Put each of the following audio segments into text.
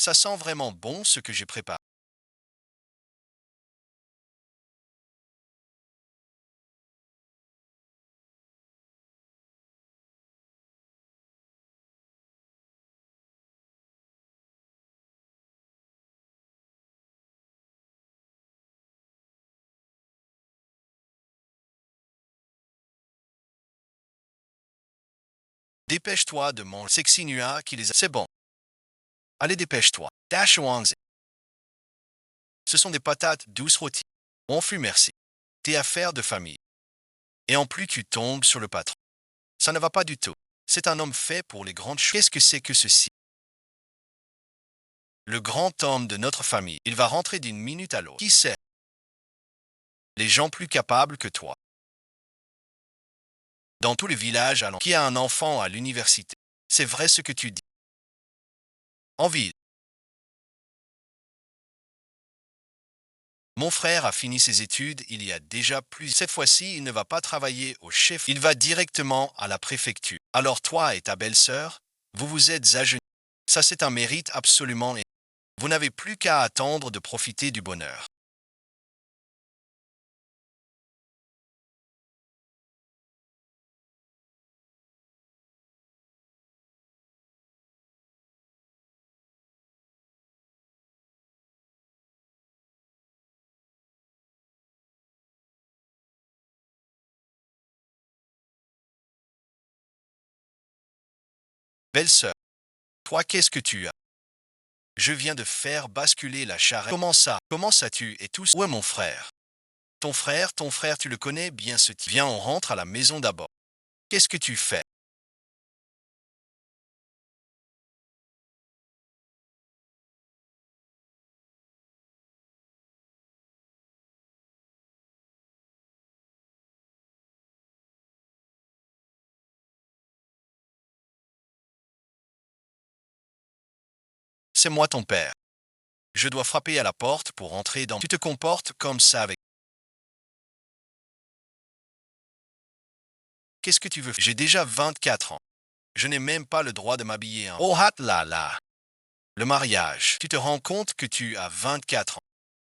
Ça sent vraiment bon ce que j'ai préparé. Dépêche-toi de manger. Sexy Nua qui les a. C'est bon. Allez, dépêche-toi. Dash Wangzi. Ce sont des patates douces rôties. On fut merci. Tes affaires de famille. Et en plus, tu tombes sur le patron. Ça ne va pas du tout. C'est un homme fait pour les grandes choses. Qu'est-ce que c'est que ceci? Le grand homme de notre famille. Il va rentrer d'une minute à l'autre. Qui sait? Les gens plus capables que toi. Dans tous les villages allant. Qui a un enfant à l'université? C'est vrai ce que tu dis. En ville. Mon frère a fini ses études il y a déjà plus. Cette fois-ci, il ne va pas travailler au chef. Il va directement à la préfecture. Alors toi et ta belle-sœur, vous vous êtes ajeunis. Ça, c'est un mérite absolument. Vous n'avez plus qu'à attendre de profiter du bonheur. Belle-sœur, toi, qu'est-ce que tu as? Je viens de faire basculer la charrette. Comment ça? Comment ça tu et tout? Où est mon frère? Ton frère, tu le connais bien ce type. Viens, on rentre à la maison d'abord. Qu'est-ce que tu fais? C'est moi ton père. Je dois frapper à la porte pour entrer dans. Tu te comportes comme ça avec. Qu'est-ce que tu veux? J'ai déjà 24 ans. Je n'ai même pas le droit de m'habiller. Oh hat là là. Le mariage. Tu te rends compte que tu as 24 ans.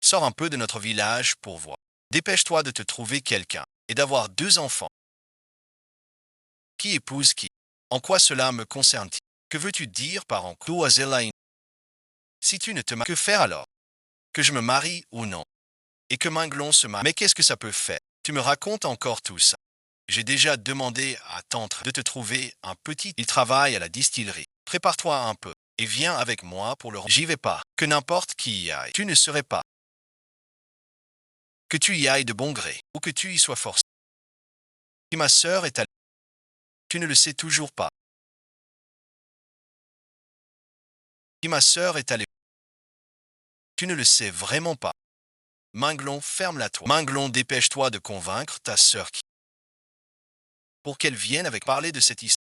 Sors un peu de notre village pour voir. Dépêche-toi de te trouver quelqu'un et d'avoir deux enfants. Qui épouse qui? En quoi cela me concerne-t-il? Que veux-tu dire par en quoi? Si tu ne te maries, que faire alors? Que je me marie ou non? Et que Minglon se marie. Mais qu'est-ce que ça peut faire? Tu me racontes encore tout ça. J'ai déjà demandé à Tantre de te trouver un petit. Il travaille à la distillerie. Prépare-toi un peu et viens avec moi pour le. J'y vais pas. Que n'importe qui y aille. Tu ne serais pas. Que tu y ailles de bon gré ou que tu y sois forcé. Si ma sœur est allée. Tu ne le sais toujours pas. Si ma sœur est allée. Tu ne le sais vraiment pas. Minglon, ferme-la toi. Minglon, dépêche-toi de convaincre ta sœur qui. Pour qu'elle vienne avec parler de cette histoire.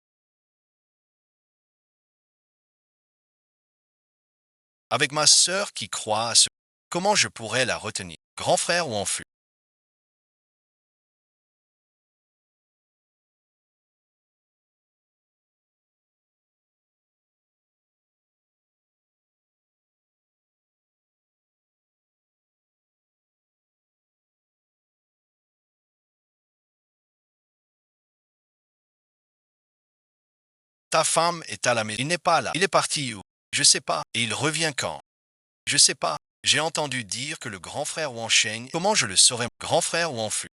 Avec ma sœur qui croit à ce. Comment je pourrais la retenir? Grand frère ou en fut? Ta femme est à la maison. Il n'est pas là. Il est parti où? Je sais pas. Et il revient quand? Je sais pas. J'ai entendu dire que le grand frère Wansheng. Comment je le saurais? Grand frère ou en fut?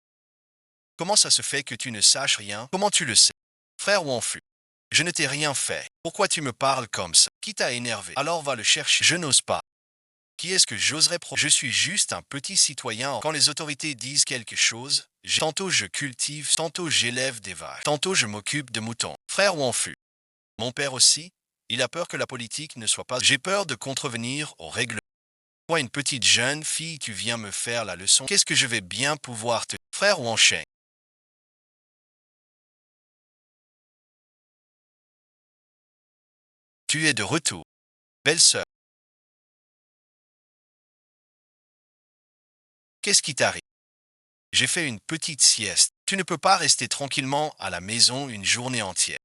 Comment ça se fait que tu ne saches rien? Comment tu le sais? Frère ou en fut? Je ne t'ai rien fait. Pourquoi tu me parles comme ça? Qui t'a énervé? Alors va le chercher. Je n'ose pas. Qui est-ce que j'oserais Je suis juste un petit citoyen. Quand les autorités disent quelque chose, tantôt je cultive, tantôt j'élève des vaches, tantôt je m'occupe de moutons. Frère ou en fut? Mon père aussi, il a peur que la politique ne soit pas. J'ai peur de contrevenir aux règles. Toi, une petite jeune fille, tu viens me faire la leçon. Qu'est-ce que je vais bien pouvoir te. Frère ou en chien? Tu es de retour. Belle-sœur, qu'est-ce qui t'arrive? J'ai fait une petite sieste. Tu ne peux pas rester tranquillement à la maison une journée entière.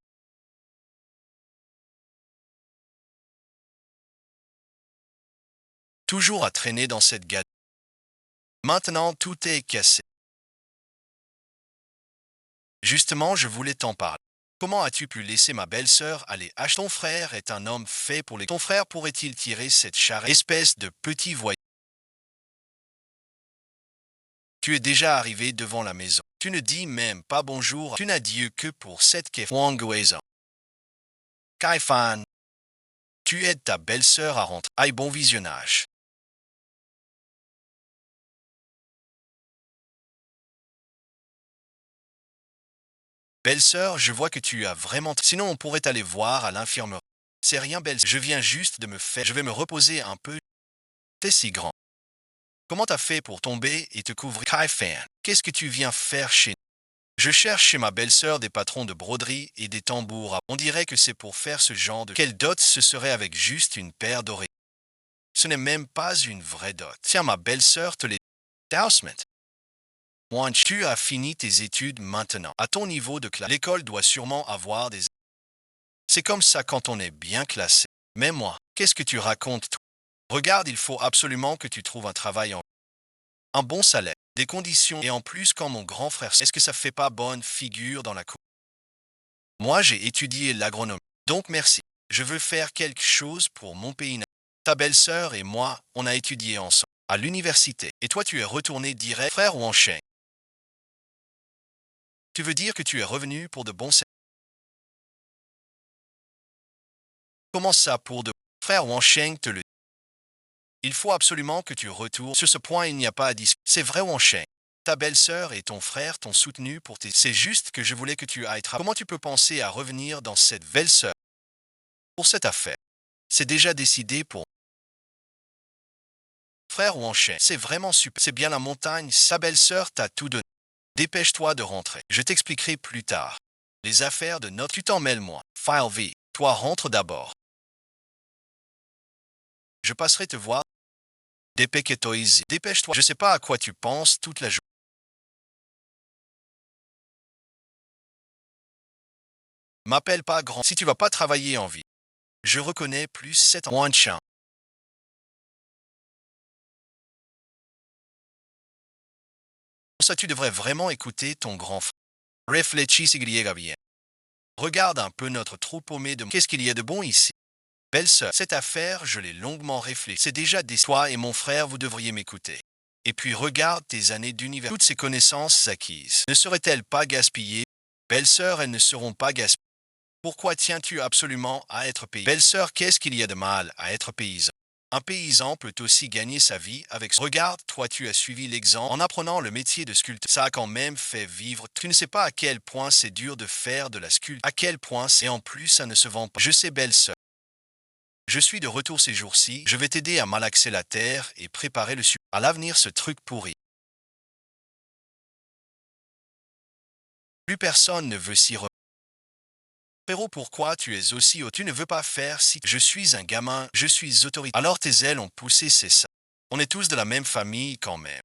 Toujours à traîner dans cette gâterie. Maintenant, tout est cassé. Justement, je voulais t'en parler. Comment as-tu pu laisser ma belle-sœur aller acheter? Ton frère est un homme fait pour les... Ton frère pourrait-il tirer cette charrette? Espèce de petit voyou. Tu es déjà arrivé devant la maison. Tu ne dis même pas bonjour. Tu n'as Dieu que pour cette Wangweizo. Kaifan, tu aides ta belle-sœur à rentrer. Aïe, bon visionnage. Belle-sœur, je vois que tu as vraiment... Sinon, on pourrait aller voir à l'infirmerie. C'est rien, belle. Je viens juste de me faire... Je vais me reposer un peu. T'es si grand. Comment t'as fait pour tomber et te couvrir? Kaifan, qu'est-ce que tu viens faire chez nous? Je cherche chez ma belle-sœur des patrons de broderie et des tambours. On dirait que c'est pour faire ce genre de... Quelle dot ce serait avec juste une paire d'oreilles? Ce n'est même pas une vraie dot. Tiens, ma belle-sœur te les... Dousement. Wanch, tu as fini tes études maintenant. À ton niveau de classe, l'école doit sûrement avoir des... C'est comme ça quand on est bien classé. Mais moi, qu'est-ce que tu racontes, toi? Regarde, il faut absolument que tu trouves un travail en... Un bon salaire, des conditions, et en plus quand mon grand frère... Est-ce que ça fait pas bonne figure dans la cour? Moi, j'ai étudié l'agronomie. Donc merci. Je veux faire quelque chose pour mon pays. Ta belle-sœur et moi, on a étudié ensemble à l'université. Et toi, tu es retourné direct, frère ou en chien? Tu veux dire que tu es revenu pour de bons... Comment ça pour de... Frère ou en chien te le... Il faut absolument que tu retournes. Sur ce point, il n'y a pas à discuter. C'est vrai ou en chien? Ta belle-sœur et ton frère t'ont soutenu pour tes... C'est juste que je voulais que tu ailles travailler. Comment tu peux penser à revenir dans cette belle-sœur pour cette affaire? C'est déjà décidé pour... Frère ou en chien? C'est vraiment super. C'est bien la montagne. Sa belle-sœur t'a tout donné. Dépêche-toi de rentrer. Je t'expliquerai plus tard. Les affaires de notre... Tu t'en mêles, moi. File V. Toi, rentre d'abord. Je passerai te voir. Dépêche-toi. Je sais pas à quoi tu penses toute la journée. M'appelle pas grand. Si tu vas pas travailler en vie. Je reconnais plus 7 ans. Moins de chien. Ça, tu devrais vraiment écouter ton grand frère. Réfléchis si bien. Regarde un peu notre trou paumé de... Qu'est-ce qu'il y a de bon ici? Belle-sœur, cette affaire, je l'ai longuement réfléchi. C'est déjà des... Toi et mon frère, vous devriez m'écouter. Et puis regarde tes années d'univers. Toutes ces connaissances acquises. Ne seraient-elles pas gaspillées? Belle-sœur, elles ne seront pas gaspillées. Pourquoi tiens-tu absolument à être paysan? Belle-sœur, qu'est-ce qu'il y a de mal à être paysan? Un paysan peut aussi gagner sa vie avec... Regarde, toi tu as suivi l'exemple en apprenant le métier de sculpteur. Ça a quand même fait vivre. Tu ne sais pas à quel point c'est dur de faire de la sculpture. À quel point c'est... Et en plus, ça ne se vend pas. Je sais, belle-sœur. Je suis de retour ces jours-ci. Je vais t'aider à malaxer la terre et préparer le sucre. À l'avenir, ce truc pourri. Plus personne ne veut s'y remettre. Frérot, pourquoi tu es aussi haut? Tu ne veux pas faire si... Je suis un gamin, je suis autoritaire. Alors tes ailes ont poussé, c'est ça. On est tous de la même famille quand même.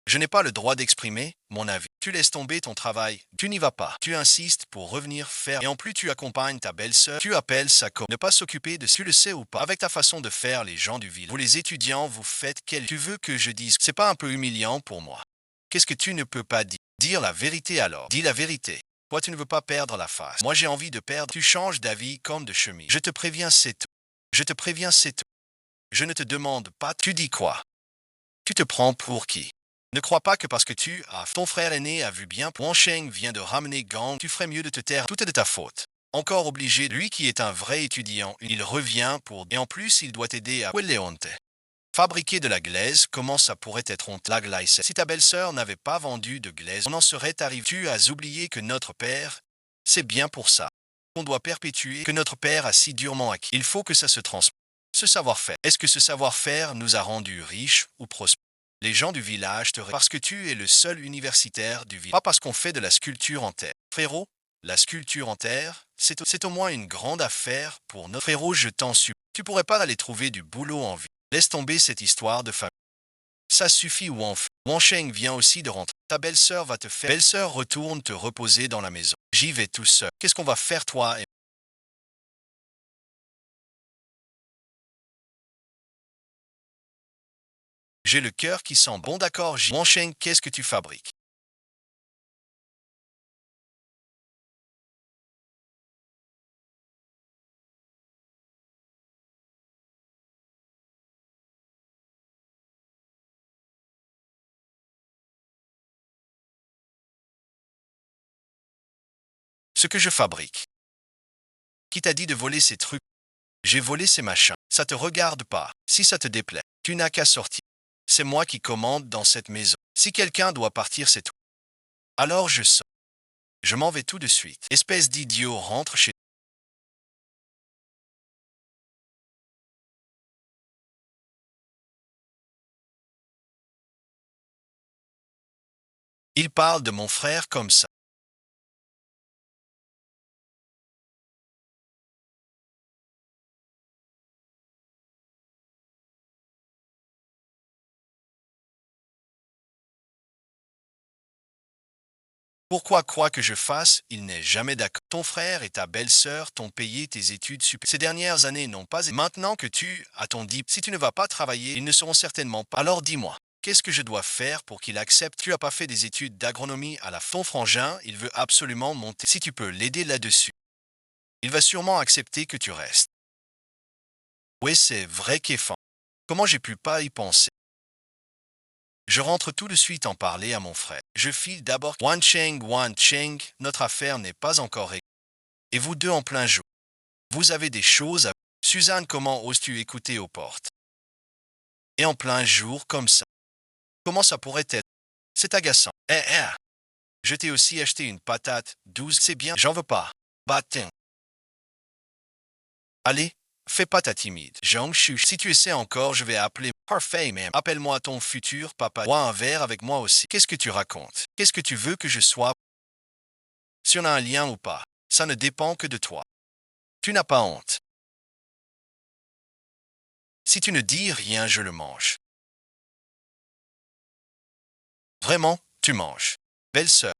Je n'ai pas le droit d'exprimer mon avis. Tu laisses tomber ton travail, tu n'y vas pas. Tu insistes pour revenir faire. Et en plus tu accompagnes ta belle-sœur, tu appelles sa co. Ne pas s'occuper de... Tu le sais ou pas? Avec ta façon de faire les gens du village. Vous les étudiants, vous faites quel... Tu veux que je dise... C'est pas un peu humiliant pour moi? Qu'est-ce que tu ne peux pas dire? Dire la vérité alors. Dis la vérité. Toi, tu ne veux pas perdre la face. Moi, j'ai envie de perdre. Tu changes d'avis comme de chemise. Je te préviens, c'est tout. Je te préviens, c'est tout. Je ne te demande pas. Tu dis quoi? Tu te prends pour qui? Ne crois pas que parce que tu as... Ton frère aîné a vu bien. Wang Sheng vient de ramener Gang. Tu ferais mieux de te taire. Tout est de ta faute. Encore obligé. Lui qui est un vrai étudiant, il revient pour... Et en plus, il doit t'aider à... Leonte. Fabriquer de la glaise, comment ça pourrait être honte? La glace. Si ta belle-sœur n'avait pas vendu de glaise, on en serait arrivé. Tu as oublié que notre père, c'est bien pour ça. On doit perpétuer que notre père a si durement acquis. Il faut que ça se transmette. Ce savoir-faire. Est-ce que ce savoir-faire nous a rendus riches ou prospères? Les gens du village te... Parce que tu es le seul universitaire du village. Pas parce qu'on fait de la sculpture en terre. Frérot, la sculpture en terre, c'est au moins une grande affaire pour notre... Frérot, je t'en supplie. Tu pourrais pas aller trouver du boulot en ville. Laisse tomber cette histoire de famille. Ça suffit, Wang Sheng vient aussi de rentrer. Ta belle-sœur va te faire... Belle-sœur, retourne te reposer dans la maison. J'y vais tout seul. Qu'est-ce qu'on va faire, toi et... J'ai le cœur qui sent bon d'accord, Wansheng, qu'est-ce que tu fabriques? Ce que je fabrique. Qui t'a dit de voler ces trucs? J'ai volé ces machins. Ça te regarde pas. Si ça te déplaît, tu n'as qu'à sortir. C'est moi qui commande dans cette maison. Si quelqu'un doit partir, c'est toi. Alors je sors. Je m'en vais tout de suite. Espèce d'idiot, rentre chez. Il parle de mon frère comme ça. Pourquoi crois que je fasse? Il n'est jamais d'accord. Ton frère et ta belle-sœur t'ont payé tes études supérieures. Ces dernières années n'ont pas. Maintenant que tu as ton diplôme, si tu ne vas pas travailler, ils ne seront certainement pas. Alors dis-moi, qu'est-ce que je dois faire pour qu'il accepte? Tu n'as pas fait des études d'agronomie à la fin. Ton frangin, il veut absolument monter. Si tu peux l'aider là-dessus, il va sûrement accepter que tu restes. Oui, c'est vrai qu'effant. Comment j'ai pu pas y penser? Je rentre tout de suite en parler à mon frère. Je file d'abord Wan Cheng, notre affaire n'est pas encore réglée. Et vous deux en plein jour. Vous avez des choses à... Suzanne, comment oses-tu écouter aux portes? Et en plein jour comme ça. Comment ça pourrait être? C'est agaçant. Je t'ai aussi acheté une patate douce, c'est bien, j'en veux pas. Bah tiens. Allez, fais pas ta timide. Jean Chu, si tu essaies encore, je vais appeler. Parfait, même. Appelle-moi ton futur papa. Bois un verre avec moi aussi. Qu'est-ce que tu racontes? Qu'est-ce que tu veux que je sois? Si on a un lien ou pas, ça ne dépend que de toi. Tu n'as pas honte. Si tu ne dis rien, je le mange. Vraiment, tu manges. Belle sœur,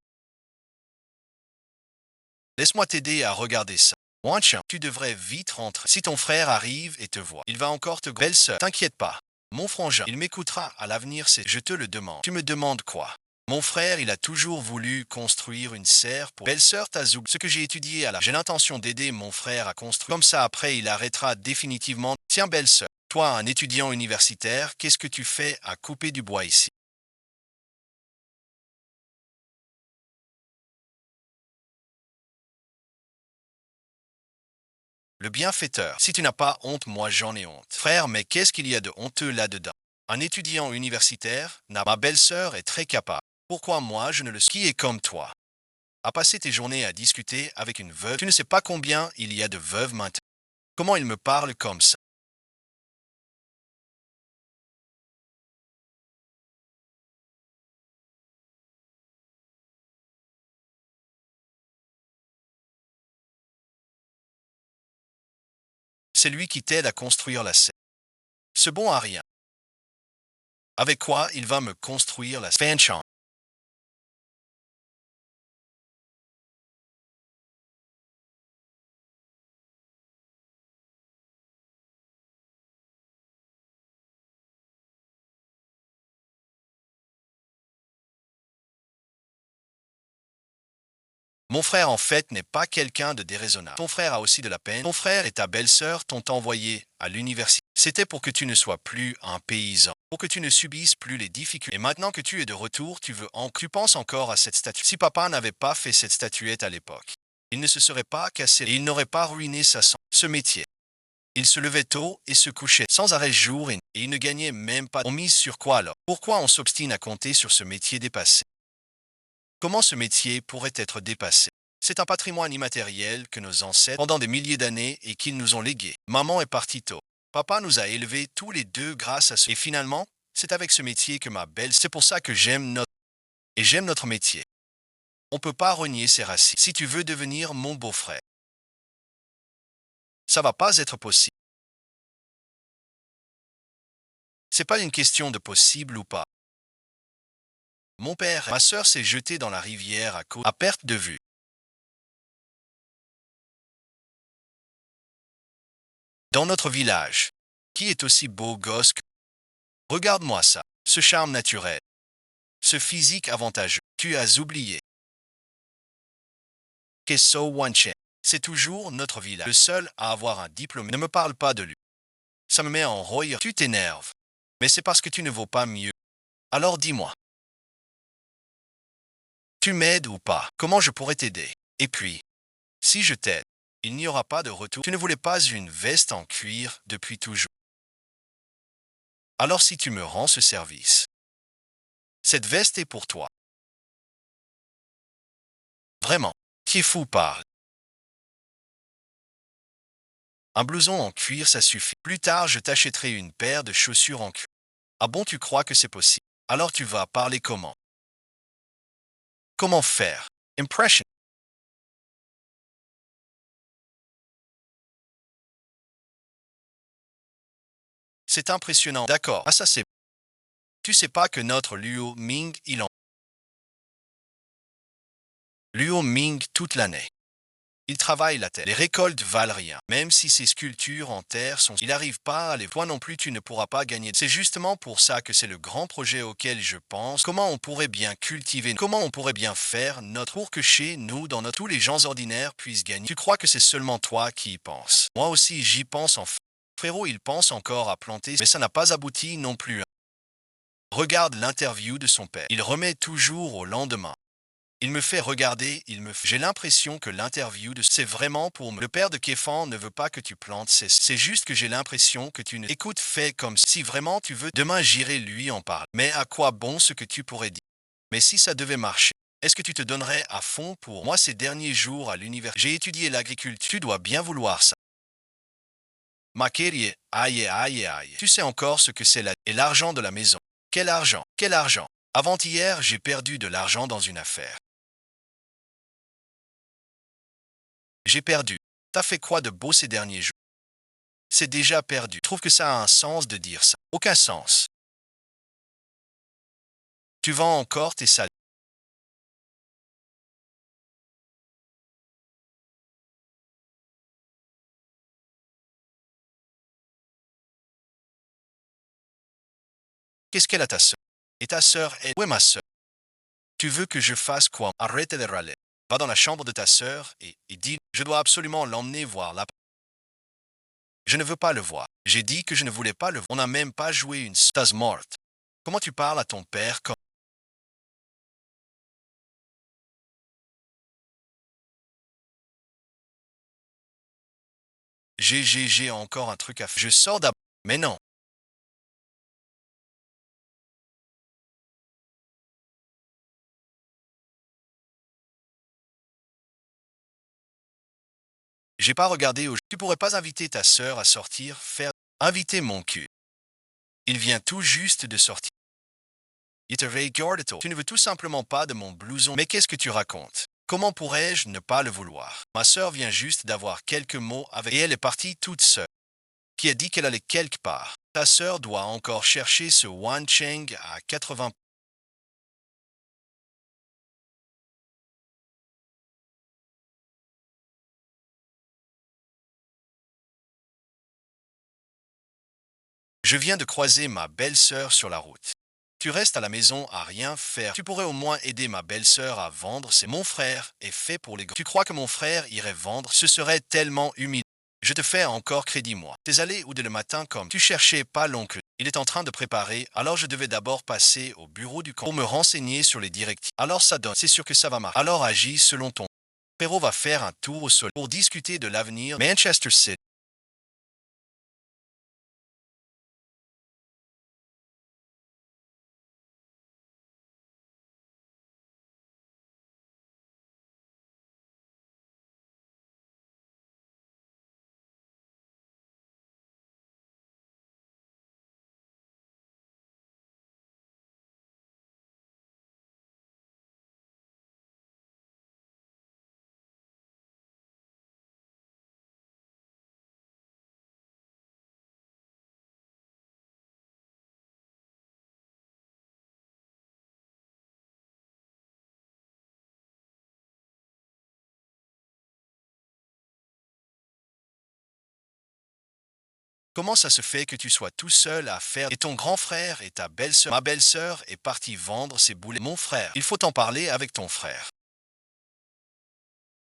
laisse-moi t'aider à regarder ça. Wancha, tu devrais vite rentrer. Si ton frère arrive et te voit, il va encore te... Belle sœur, t'inquiète pas. Mon frangin, il m'écoutera à l'avenir, c'est... Je te le demande. Tu me demandes quoi? Mon frère, il a toujours voulu construire une serre pour... Belle-sœur Tazoug, ce que j'ai étudié à la... J'ai l'intention d'aider mon frère à construire. Comme ça, après, il arrêtera définitivement. Tiens, belle-sœur, toi, un étudiant universitaire, qu'est-ce que tu fais à couper du bois ici? Le bienfaiteur. Si tu n'as pas honte, moi j'en ai honte. Frère, mais qu'est-ce qu'il y a de honteux là-dedans? Un étudiant universitaire, ma belle-sœur est très capable. Pourquoi moi je ne le suis? Qui est comme toi? À passer tes journées à discuter avec une veuve. Tu ne sais pas combien il y a de veuves maintenant. Comment il me parle comme ça? C'est lui qui t'aide à construire la scène. Ce bon à rien. Avec quoi il va me construire la scène? Mon frère, en fait, n'est pas quelqu'un de déraisonnable. Ton frère a aussi de la peine. Ton frère et ta belle-sœur t'ont envoyé à l'université. C'était pour que tu ne sois plus un paysan, pour que tu ne subisses plus les difficultés. Et maintenant que tu es de retour, tu penses encore à cette statuette. Si papa n'avait pas fait cette statuette à l'époque, il ne se serait pas cassé et il n'aurait pas ruiné ce métier. Il se levait tôt et se couchait sans arrêt jour et nuit. Et il ne gagnait même pas. On mise sur quoi alors? Pourquoi on s'obstine à compter sur ce métier dépassé? Comment ce métier pourrait être dépassé? C'est un patrimoine immatériel que nos ancêtres, pendant des milliers d'années, et qu'ils nous ont légué. Maman est partie tôt. Papa nous a élevés tous les deux grâce à ce... Et finalement, c'est avec ce métier que ma belle... C'est pour ça que j'aime notre métier. On ne peut pas renier ses racines. Si tu veux devenir mon beau-frère, ça va pas être possible. C'est pas une question de possible ou pas. Mon père, ma sœur s'est jetée dans la rivière à perte de vue. Dans notre village, qui est aussi beau gosse que... Regarde-moi ça. ce charme naturel, ce physique avantageux. Tu as oublié. Kesso Wanchen. C'est toujours notre village. Le seul à avoir un diplôme. Ne me parle pas de lui. Ça me met en royaume. Tu t'énerves. Mais c'est parce que tu ne vaux pas mieux. Alors dis-moi. Tu m'aides ou pas? Comment je pourrais t'aider? Et puis, si je t'aide, il n'y aura pas de retour. Tu ne voulais pas une veste en cuir depuis toujours. Alors si tu me rends ce service, cette veste est pour toi. Vraiment. Tu es fou, parle. Un blouson en cuir, ça suffit. Plus tard, je t'achèterai une paire de chaussures en cuir. Ah bon, tu crois que c'est possible? Alors tu vas parler comment? Comment faire? Impression. C'est impressionnant. D'accord. Ah ça c'est... Tu sais pas que notre Luo Ming, il en... Luo Ming toute l'année. Il travaille la terre. Les récoltes valent rien. Même si ces sculptures en terre sont... Il n'arrive pas à les... Toi non plus, tu ne pourras pas gagner. C'est justement pour ça que c'est le grand projet auquel je pense. Comment on pourrait bien cultiver... Comment on pourrait bien faire notre... Pour que chez nous, dans notre... Tous les gens ordinaires puissent gagner. Tu crois que c'est seulement toi qui y penses. Moi aussi, j'y pense en... Frérot, il pense encore à planter, mais ça n'a pas abouti non plus. Regarde l'interview de son père. Il remet toujours au lendemain. Il me fait regarder, J'ai l'impression que l'interview de... C'est vraiment pour me... Le père de Kéfan ne veut pas que tu plantes, c'est juste que j'ai l'impression que tu ne... Écoute, fais comme si vraiment tu veux... Demain, j'irai lui en parler. Mais à quoi bon ce que tu pourrais dire? Mais si ça devait marcher, est-ce que tu te donnerais à fond pour... Moi, ces derniers jours à l'université, j'ai étudié l'agriculture. Tu dois bien vouloir ça. Makérie, aïe, aïe, aïe. Tu sais encore ce que c'est là. Et l'argent de la maison. Quel argent? Quel argent? Avant-hier, j'ai perdu de l'argent dans une affaire. J'ai perdu. T'as fait quoi de beau ces derniers jours? C'est déjà perdu. Je trouve que ça a un sens de dire ça. Aucun sens. Tu vends encore tes salles. Qu'est-ce qu'elle a ta sœur? Et ta sœur est... Où est ma sœur? Tu veux que je fasse quoi? Arrête de râler. Va dans la chambre de ta sœur et dis, je dois absolument l'emmener voir là. Je ne veux pas le voir. J'ai dit que je ne voulais pas le voir. On n'a même pas joué une stase morte. Comment tu parles à ton père comme... J'ai encore un truc à faire. Je sors d'abord. Mais non. J'ai pas regardé au... Tu pourrais pas inviter ta sœur à sortir, faire... Inviter mon cul. Il vient tout juste de sortir. Il te regarde. Tu ne veux tout simplement pas de mon blouson. Mais qu'est-ce que tu racontes? Comment pourrais-je ne pas le vouloir? Ma sœur vient juste d'avoir quelques mots avec... Et elle est partie toute seule. Qui a dit qu'elle allait quelque part? Ta sœur doit encore chercher ce Wan Cheng à 80... Je viens de croiser ma belle-sœur sur la route. Tu restes à la maison à rien faire. Tu pourrais au moins aider ma belle-sœur à vendre. C'est mon frère est fait pour les gros. Tu crois que mon frère irait vendre? Ce serait tellement humiliant. Je te fais encore crédit, moi. T'es allé ou dès le matin comme tu cherchais pas l'oncle. Il est en train de préparer, alors je devais d'abord passer au bureau du camp pour me renseigner sur les directives. Alors ça donne, c'est sûr que ça va marcher. Alors agis selon ton. Perrault va faire un tour au sol pour discuter de l'avenir Manchester City. Comment ça se fait que tu sois tout seul à faire et ton grand frère et ta belle-sœur, ma belle-sœur est partie vendre ses boulets. Mon frère, il faut en parler avec ton frère.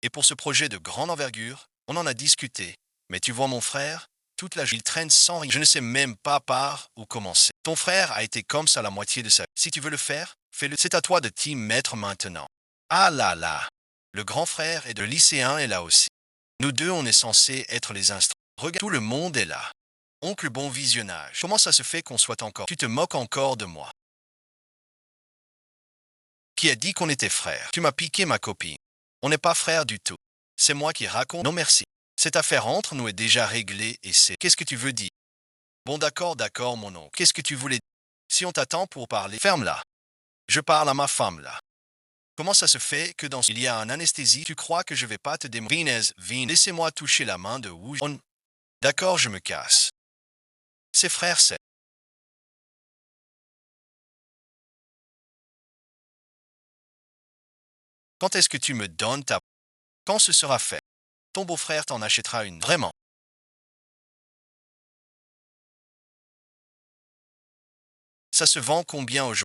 Et pour ce projet de grande envergure, on en a discuté. Mais tu vois mon frère, toute la journée, il traîne sans rien. Je ne sais même pas par où commencer. Ton frère a été comme ça la moitié de sa vie. Si tu veux le faire, fais-le. C'est à toi de t'y mettre maintenant. Ah là là. Le grand frère et le lycéen est là aussi. Nous deux, on est censés être les instruments. Regarde, tout le monde est là. Oncle, bon visionnage. Comment ça se fait qu'on soit encore? Tu te moques encore de moi. Qui a dit qu'on était frères? Tu m'as piqué ma copine. On n'est pas frères du tout. C'est moi qui raconte. Non merci. Cette affaire entre nous est déjà réglée et c'est... Qu'est-ce que tu veux dire? Bon d'accord mon oncle. Qu'est-ce que tu voulais dire? Si on t'attend pour parler, ferme-la. Je parle à ma femme là. Comment ça se fait que dans... Il y a un anesthésie, tu crois que je vais pas te démontrer? Vin, laissez-moi toucher la main de Wu. D'accord, je me casse. Ses frères, c'est... Quand est-ce que tu me donnes ta... Quand ce sera fait? Ton beau-frère t'en achètera une. Vraiment. Ça se vend combien aujourd'hui?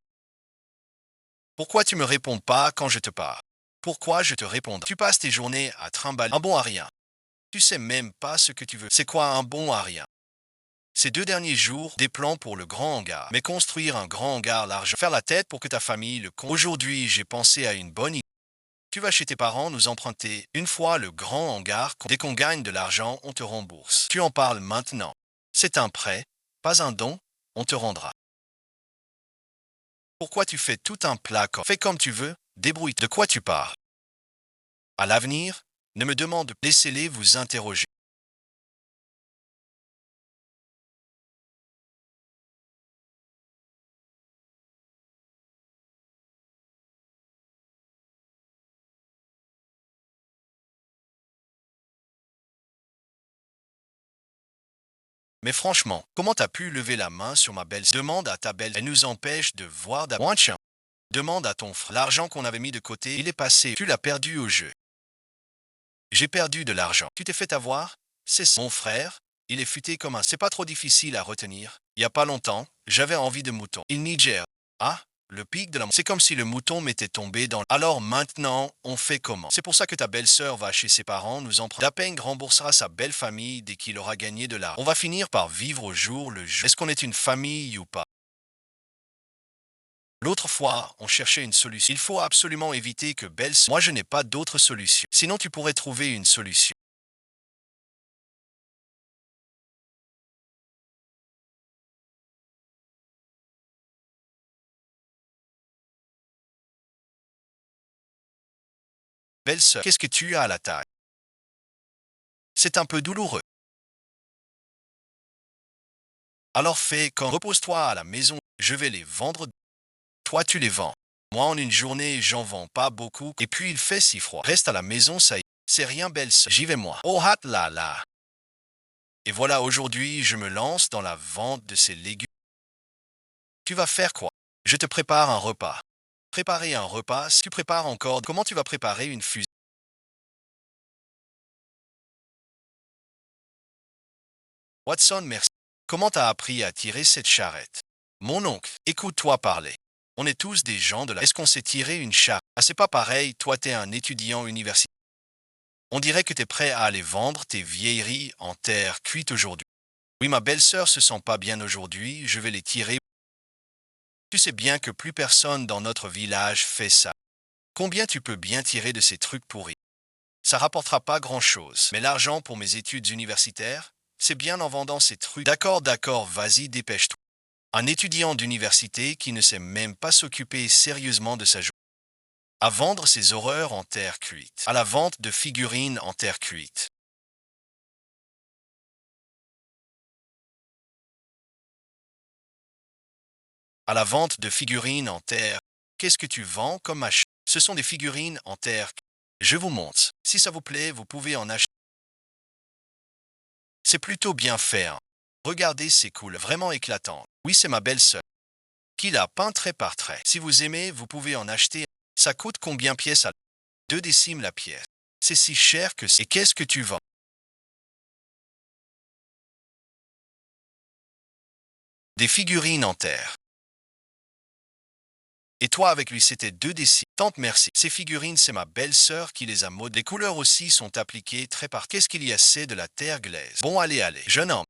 Pourquoi tu me réponds pas quand je te parle? Pourquoi je te répondrai? Tu passes tes journées à trimballer un bon à rien. Tu sais même pas ce que tu veux. C'est quoi un bon à rien? Ces 2 derniers jours, des plans pour le grand hangar. Mais construire un grand hangar l'argent. Faire la tête pour que ta famille le compte. Aujourd'hui, j'ai pensé à une bonne idée. Tu vas chez tes parents nous emprunter. Une fois le grand hangar, dès qu'on gagne de l'argent, on te rembourse. Tu en parles maintenant. C'est un prêt, pas un don, on te rendra. Pourquoi tu fais tout un plat comme... Fais comme tu veux, débrouille. De quoi tu parles? À l'avenir, ne me demande pas. Laissez-les vous interroger. Mais franchement, comment t'as pu lever la main sur ma belle? Demande à ta belle. Elle nous empêche de voir d'abord. Demande à ton frère. L'argent qu'on avait mis de côté, il est passé. Tu l'as perdu au jeu. J'ai perdu de l'argent. Tu t'es fait avoir? C'est ça. Mon frère, il est futé comme un... C'est pas trop difficile à retenir. Il y a pas longtemps, j'avais envie de mouton. Il Niger. Ah, le pic de la... C'est comme si le mouton m'était tombé dans... Alors maintenant, on fait comment? C'est pour ça que ta belle-sœur va chez ses parents, nous emprunter. Dapeng remboursera sa belle famille dès qu'il aura gagné de l'argent. On va finir par vivre au jour le jour. Est-ce qu'on est une famille ou pas? L'autre fois, on cherchait une solution. Il faut absolument éviter que Belle... Moi, je n'ai pas d'autre solution. Sinon, tu pourrais trouver une solution. Belle-sœur, qu'est-ce que tu as à la taille? C'est un peu douloureux. Alors fais comme repose-toi à la maison, je vais les vendre. Toi, tu les vends. Moi, en une journée, j'en vends pas beaucoup. Et puis, il fait si froid. Reste à la maison, ça y est. C'est rien, belle-sœur. J'y vais moi. Oh, hâte là là. Et voilà, aujourd'hui, je me lance dans la vente de ces légumes. Tu vas faire quoi? Je te prépare un repas. Préparer un repas, si tu prépares encore, comment tu vas préparer une fusée? Watson, merci. Comment t'as appris à tirer cette charrette? Mon oncle, écoute-toi parler. On est tous des gens de la... Est-ce qu'on sait tirer une charrette? Ah, c'est pas pareil, toi t'es un étudiant universitaire. On dirait que t'es prêt à aller vendre tes vieilleries en terre cuite aujourd'hui. Oui, ma belle-sœur se sent pas bien aujourd'hui, je vais les tirer. Tu sais bien que plus personne dans notre village fait ça. Combien tu peux bien tirer de ces trucs pourris? Ça rapportera pas grand-chose. Mais l'argent pour mes études universitaires, c'est bien en vendant ces trucs. D'accord, vas-y, dépêche-toi. Un étudiant d'université qui ne sait même pas s'occuper sérieusement de sa journée. À vendre ses horreurs en terre cuite. À la vente de figurines en terre cuite. À la vente de figurines en terre. Qu'est-ce que tu vends comme achat? Ce sont des figurines en terre. Je vous montre. Si ça vous plaît, vous pouvez en acheter. C'est plutôt bien fait, hein. Regardez ces couleurs vraiment éclatantes. Oui, c'est ma belle-sœur qui l'a peint trait par trait. Si vous aimez, vous pouvez en acheter. Ça coûte combien pièce à 2 décimes la pièce? C'est si cher que c'est. Et qu'est-ce que tu vends? Des figurines en terre. Et toi avec lui, c'était 2 décis. Tante, merci. Ces figurines, c'est ma belle-sœur qui les a modées. Les couleurs aussi sont appliquées très par. Qu'est-ce qu'il y a, c'est de la terre glaise. Bon, allez, allez. Jeune homme,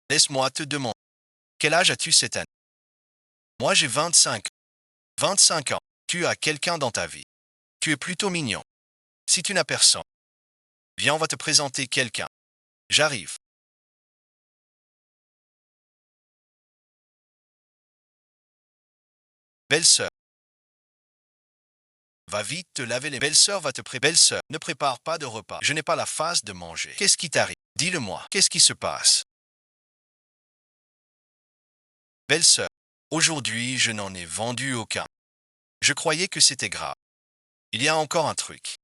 laisse-moi te demander. Quel âge as-tu cette année? Moi, j'ai 25 ans. 25 ans. Tu as quelqu'un dans ta vie. Tu es plutôt mignon. Si tu n'as personne, viens, on va te présenter quelqu'un. J'arrive. Belle-sœur, va vite te laver les. Belle-sœur va te préparer. Belle-sœur, ne prépare pas de repas. Je n'ai pas la face de manger. Qu'est-ce qui t'arrive? Dis-le-moi. Qu'est-ce qui se passe? Belle-sœur, aujourd'hui, je n'en ai vendu aucun. Je croyais que c'était grave. Il y a encore un truc.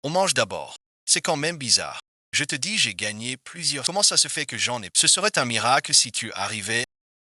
On mange d'abord. C'est quand même bizarre. Je te dis, j'ai gagné plusieurs. Comment ça se fait que j'en ai? Ce serait un miracle si tu arrivais.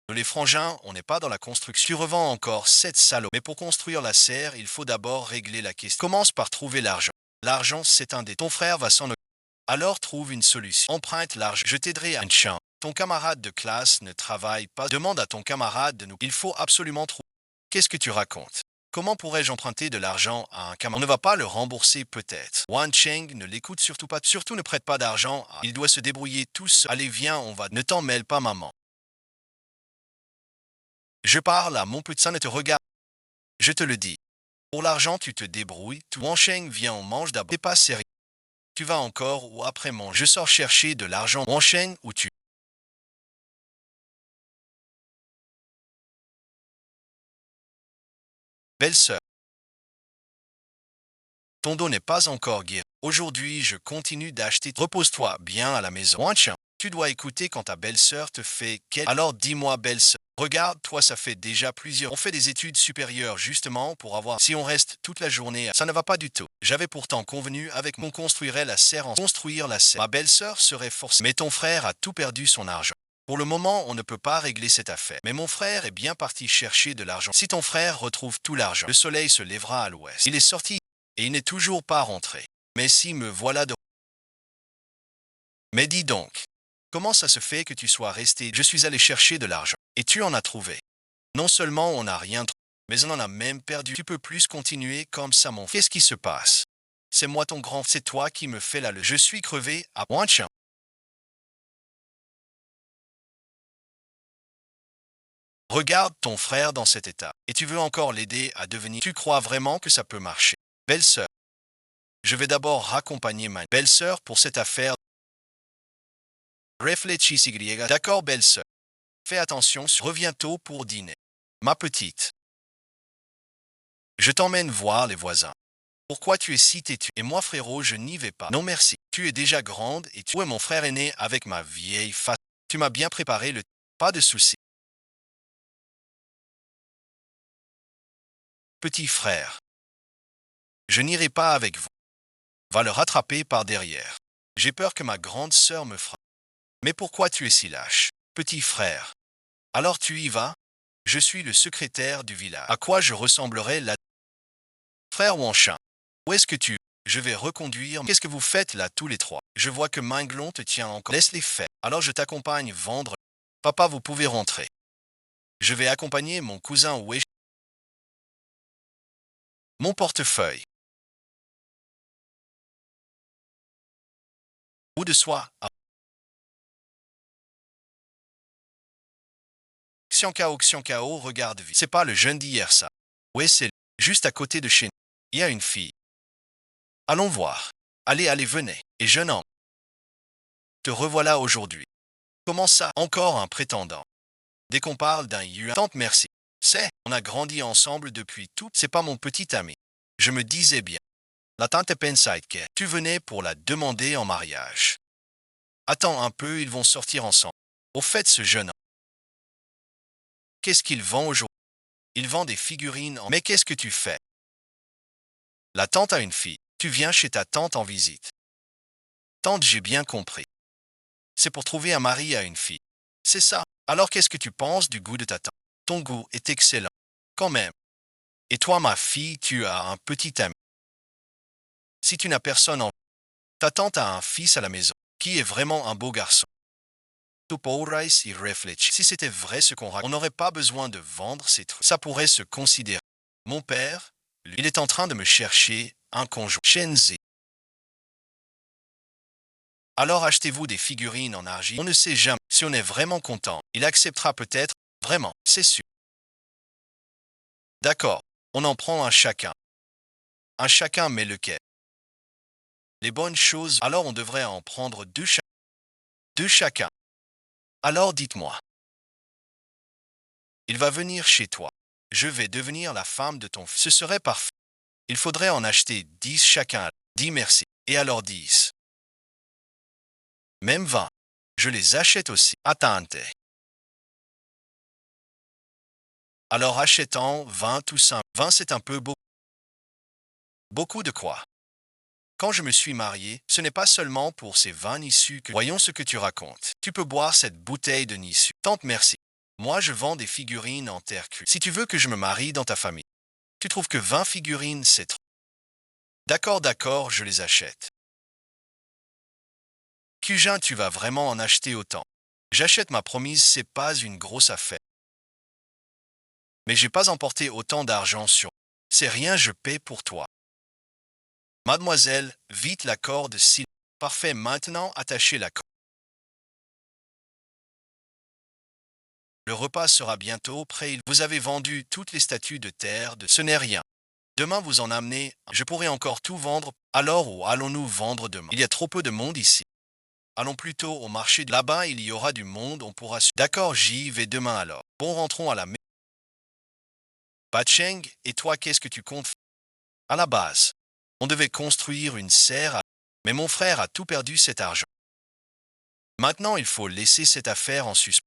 Les frangins, on n'est pas dans la construction. Tu revends encore 7 salauds. Mais pour construire la serre, il faut d'abord régler la question. Commence par trouver l'argent. L'argent, c'est un des. Ton frère va s'en occuper. Alors trouve une solution. Emprunte l'argent. Je t'aiderai à un champ. Ton camarade de classe ne travaille pas. Demande à ton camarade de nous. Il faut absolument trouver. Qu'est-ce que tu racontes? Comment pourrais-je emprunter de l'argent à un camarade? On ne va pas le rembourser peut-être. Wan Cheng ne l'écoute surtout pas. Surtout ne prête pas d'argent. Il doit se débrouiller tout seul. Allez, viens, on va. Ne t'en mêle pas, maman. Je parle à mon petit, ça ne te regarde. Je te le dis. Pour l'argent, tu te débrouilles. Wan Cheng, viens, on mange d'abord. T'es pas sérieux. Tu vas encore ou après manger. Je sors chercher de l'argent. Wan Cheng, ou tu. Belle-sœur. Ton dos n'est pas encore guéri. Aujourd'hui, je continue d'acheter. Repose-toi bien à la maison. Wan Cheng, tu dois écouter quand ta belle-sœur te fait quel. Alors dis-moi, belle-sœur. Regarde, toi, ça fait déjà plusieurs. On fait des études supérieures justement pour avoir. Si on reste toute la journée, ça ne va pas du tout. J'avais pourtant convenu avec mon construirait la serre en construire la serre. Ma belle-sœur serait forcée. Mais ton frère a tout perdu son argent. Pour le moment, on ne peut pas régler cette affaire. Mais mon frère est bien parti chercher de l'argent. Si ton frère retrouve tout l'argent, le soleil se lèvera à l'ouest. Il est sorti et il n'est toujours pas rentré. Mais si me voilà de. Mais dis donc, comment ça se fait que tu sois resté? Je suis allé chercher de l'argent. Et tu en as trouvé. Non seulement on n'a rien trouvé, mais on en a même perdu. Tu peux plus continuer comme ça, mon frère. Qu'est-ce qui se passe? C'est moi ton grand. C'est toi qui me fais la leçon. Je suis crevé à point de chien. Regarde ton frère dans cet état. Et tu veux encore l'aider à devenir. Tu crois vraiment que ça peut marcher? Belle-sœur, je vais d'abord raccompagner ma belle-sœur pour cette affaire. Réfléchis, Y. D'accord, belle-sœur. Fais attention, reviens tôt pour dîner. Ma petite. Je t'emmène voir les voisins. Pourquoi tu es si têtu? Et moi, frérot, je n'y vais pas. Non, merci. Tu es déjà grande et tu es mon frère aîné avec ma vieille face. Tu m'as bien préparé le. Pas de souci. Petit frère. Je n'irai pas avec vous. Va le rattraper par derrière. J'ai peur que ma grande sœur me frappe. Mais pourquoi tu es si lâche? Petit frère. Alors tu y vas? Je suis le secrétaire du village. À quoi je ressemblerai là? Frère Wanchin, où est-ce que tu. Je vais reconduire. Qu'est-ce que vous faites là tous les trois? Je vois que Minglon te tient encore. Laisse-les faire. Alors je t'accompagne vendre. Papa, vous pouvez rentrer. Je vais accompagner mon cousin Wesh. Mon portefeuille. Ou de soi. Ah. Xiankao, regarde vite. C'est pas le jeune d'hier ça. Ouais, c'est juste à côté de chez nous. Il y a une fille. Allons voir. Allez, allez, venez. Et jeune homme. Te revoilà aujourd'hui. Comment ça? Encore un prétendant. Dès qu'on parle d'un yuan. Tante, merci. C'est, on a grandi ensemble depuis tout. C'est pas mon petit ami. Je me disais bien. La tante pensait que tu venais pour la demander en mariage. Attends un peu, ils vont sortir ensemble. Au fait, ce jeune homme. Qu'est-ce qu'il vend aujourd'hui? Il vend des figurines en. Mais qu'est-ce que tu fais? La tante a une fille. Tu viens chez ta tante en visite. Tante, j'ai bien compris. C'est pour trouver un mari à une fille. C'est ça. Alors qu'est-ce que tu penses du goût de ta tante? Ton goût est excellent. Quand même. Et toi, ma fille, tu as un petit ami. Si tu n'as personne en. Ta tante a un fils à la maison, qui est vraiment un beau garçon. Tu pourrais y réfléchir. Si c'était vrai ce qu'on raconte, on n'aurait pas besoin de vendre ces trucs. Ça pourrait se considérer. Mon père, lui, il est en train de me chercher un conjoint. Shenzi. Alors achetez-vous des figurines en argile. On ne sait jamais. Si on est vraiment content, il acceptera peut-être. Vraiment, c'est sûr. D'accord, on en prend un chacun. Un chacun mais lequel? Les bonnes choses, alors on devrait en prendre deux, deux chacun. Alors dites-moi, il va venir chez toi. Je vais devenir la femme de ton fils. Ce serait parfait. Il faudrait en acheter 10 chacun. Dis merci. Et alors 10. Même 20. Je les achète aussi. Attente. Alors achetant 20 tout simple. 20 c'est un peu beau. Beaucoup de quoi? Quand je me suis marié, ce n'est pas seulement pour ces vins Nissu que... Voyons ce que tu racontes. Tu peux boire cette bouteille de Nissu. Tante merci. Moi je vends des figurines en terre cuite. Si tu veux que je me marie dans ta famille, tu trouves que 20 figurines c'est trop. D'accord, je les achète. Cujin, tu vas vraiment en acheter autant. J'achète ma promise, c'est pas une grosse affaire. Mais j'ai pas emporté autant d'argent sur. C'est rien, je paie pour toi. Mademoiselle, vite la corde si. Parfait, maintenant attachez la corde. Le repas sera bientôt prêt. Vous avez vendu toutes les statues de terre de ce n'est rien. Demain vous en amenez. Je pourrai encore tout vendre. Alors où allons-nous vendre demain? Il y a trop peu de monde ici. Allons plutôt au marché. Là-bas, il y aura du monde, on pourra... D'accord, j'y vais demain alors. Bon, rentrons à la maison. Pacheng, et toi, qu'est-ce que tu comptes faire? À la base, on devait construire une serre, mais mon frère a tout perdu cet argent. Maintenant, il faut laisser cette affaire en suspens.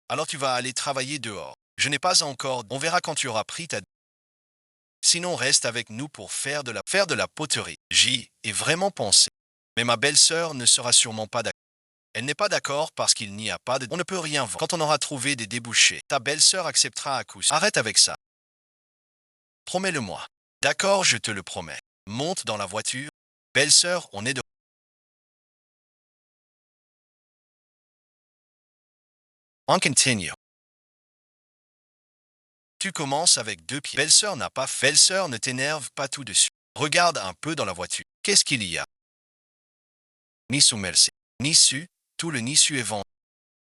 Alors tu vas aller travailler dehors. Je n'ai pas encore... On verra quand tu auras pris ta... Sinon, reste avec nous pour faire de la poterie. J'y ai vraiment pensé. Mais ma belle-sœur ne sera sûrement pas d'accord. Elle n'est pas d'accord parce qu'il n'y a pas de... On ne peut rien vendre. Quand on aura trouvé des débouchés, ta belle-sœur acceptera à coup sûr. Arrête avec ça. Promets-le-moi. D'accord, je te le promets. Monte dans la voiture. Belle-sœur, on est de... On continue. Tu commences avec deux pieds. Belle-sœur n'a pas fait. Belle-sœur, ne t'énerve pas tout de suite. Regarde un peu dans la voiture. Qu'est-ce qu'il y a? Nissu merci. Nissu, tout le Nissu est vendu.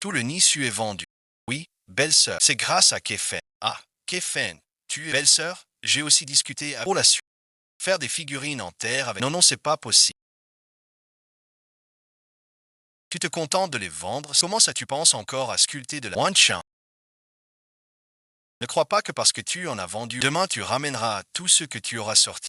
Tout le Nissu est vendu. Oui, belle-sœur. C'est grâce à Kefen. Ah, Kefen, tu es belle-sœur? J'ai aussi discuté pour la suite. Faire des figurines en terre avec... Non, c'est pas possible. Tu te contentes de les vendre. Comment ça tu penses encore à sculpter de la... Wanchan. Ne crois pas que parce que tu en as vendu, demain tu ramèneras tout ce que tu auras sorti.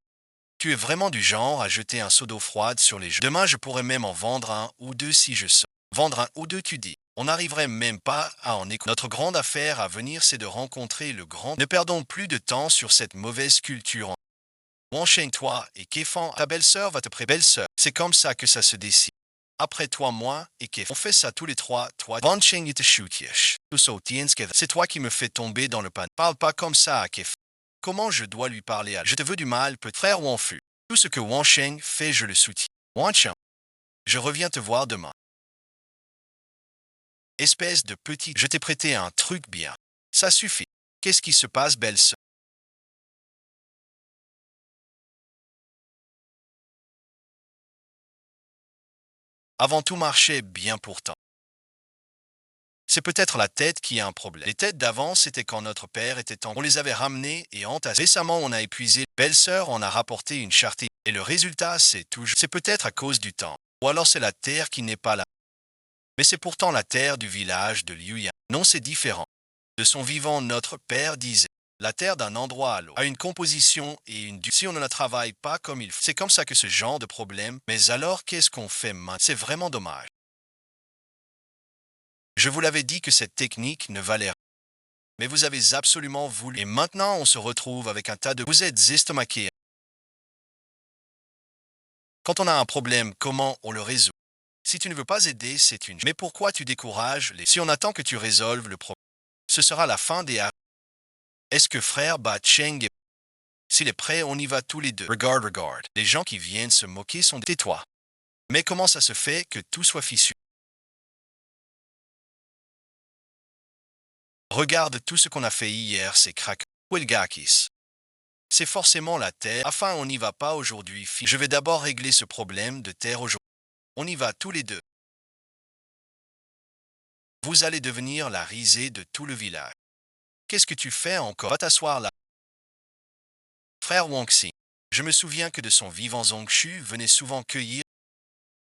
Tu es vraiment du genre à jeter un seau d'eau froide sur les jeux. Demain, je pourrais même en vendre un ou deux si je sors. Vendre un ou deux, tu dis. On n'arriverait même pas à en écouter. Notre grande affaire à venir, c'est de rencontrer le grand. Ne perdons plus de temps sur cette mauvaise culture. Enchaîne-toi et Kéfan, ta belle-sœur va te belle-sœur. C'est comme ça que ça se décide. Après toi, moi et Kéfan. On fait ça tous les trois, toi. C'est toi qui me fais tomber dans le pan. Parle pas comme ça à Kéfan. Comment je dois lui parler à... Je te veux du mal, petit frère Wanfu. Tout ce que Wansheng fait, je le soutiens. Wancheng, je reviens te voir demain. Espèce de petit... Je t'ai prêté un truc bien. Ça suffit. Qu'est-ce qui se passe, belle-sœur? Avant tout marchait bien pourtant. C'est peut-être la tête qui a un problème. Les têtes d'avant, c'était quand notre père était en... On les avait ramenées et entassées. Récemment, on a épuisé. Belle-sœur en a rapporté une chartie. Et le résultat, c'est toujours... C'est peut-être à cause du temps. Ou alors c'est la terre qui n'est pas là. Mais c'est pourtant la terre du village de Liuyan. Non, c'est différent. De son vivant, notre père disait, la terre d'un endroit à l'autre a une composition et une... Si on ne la travaille pas comme il faut, c'est comme ça que ce genre de problème... Mais alors, qu'est-ce qu'on fait maintenant? C'est vraiment dommage. Je vous l'avais dit que cette technique ne valait rien. Mais vous avez absolument voulu. Et maintenant, on se retrouve avec un tas de... Vous êtes estomaqués. Quand on a un problème, comment on le résout? Si tu ne veux pas aider, c'est une... Mais pourquoi tu décourages les... Si on attend que tu résolves le problème, ce sera la fin des... Est-ce que frère Ba Cheng est... S'il est prêt, on y va tous les deux. Regarde. Les gens qui viennent se moquer sont... Tais-toi. Mais comment ça se fait que tout soit fichu? Regarde tout ce qu'on a fait hier, c'est crack. Wilgakis. C'est forcément la terre. Enfin, on n'y va pas aujourd'hui. Je vais d'abord régler ce problème de terre aujourd'hui. On y va tous les deux. Vous allez devenir la risée de tout le village. Qu'est-ce que tu fais encore? Va t'asseoir là. Frère Wangxi. Je me souviens que de son vivant Zongshu venait souvent cueillir.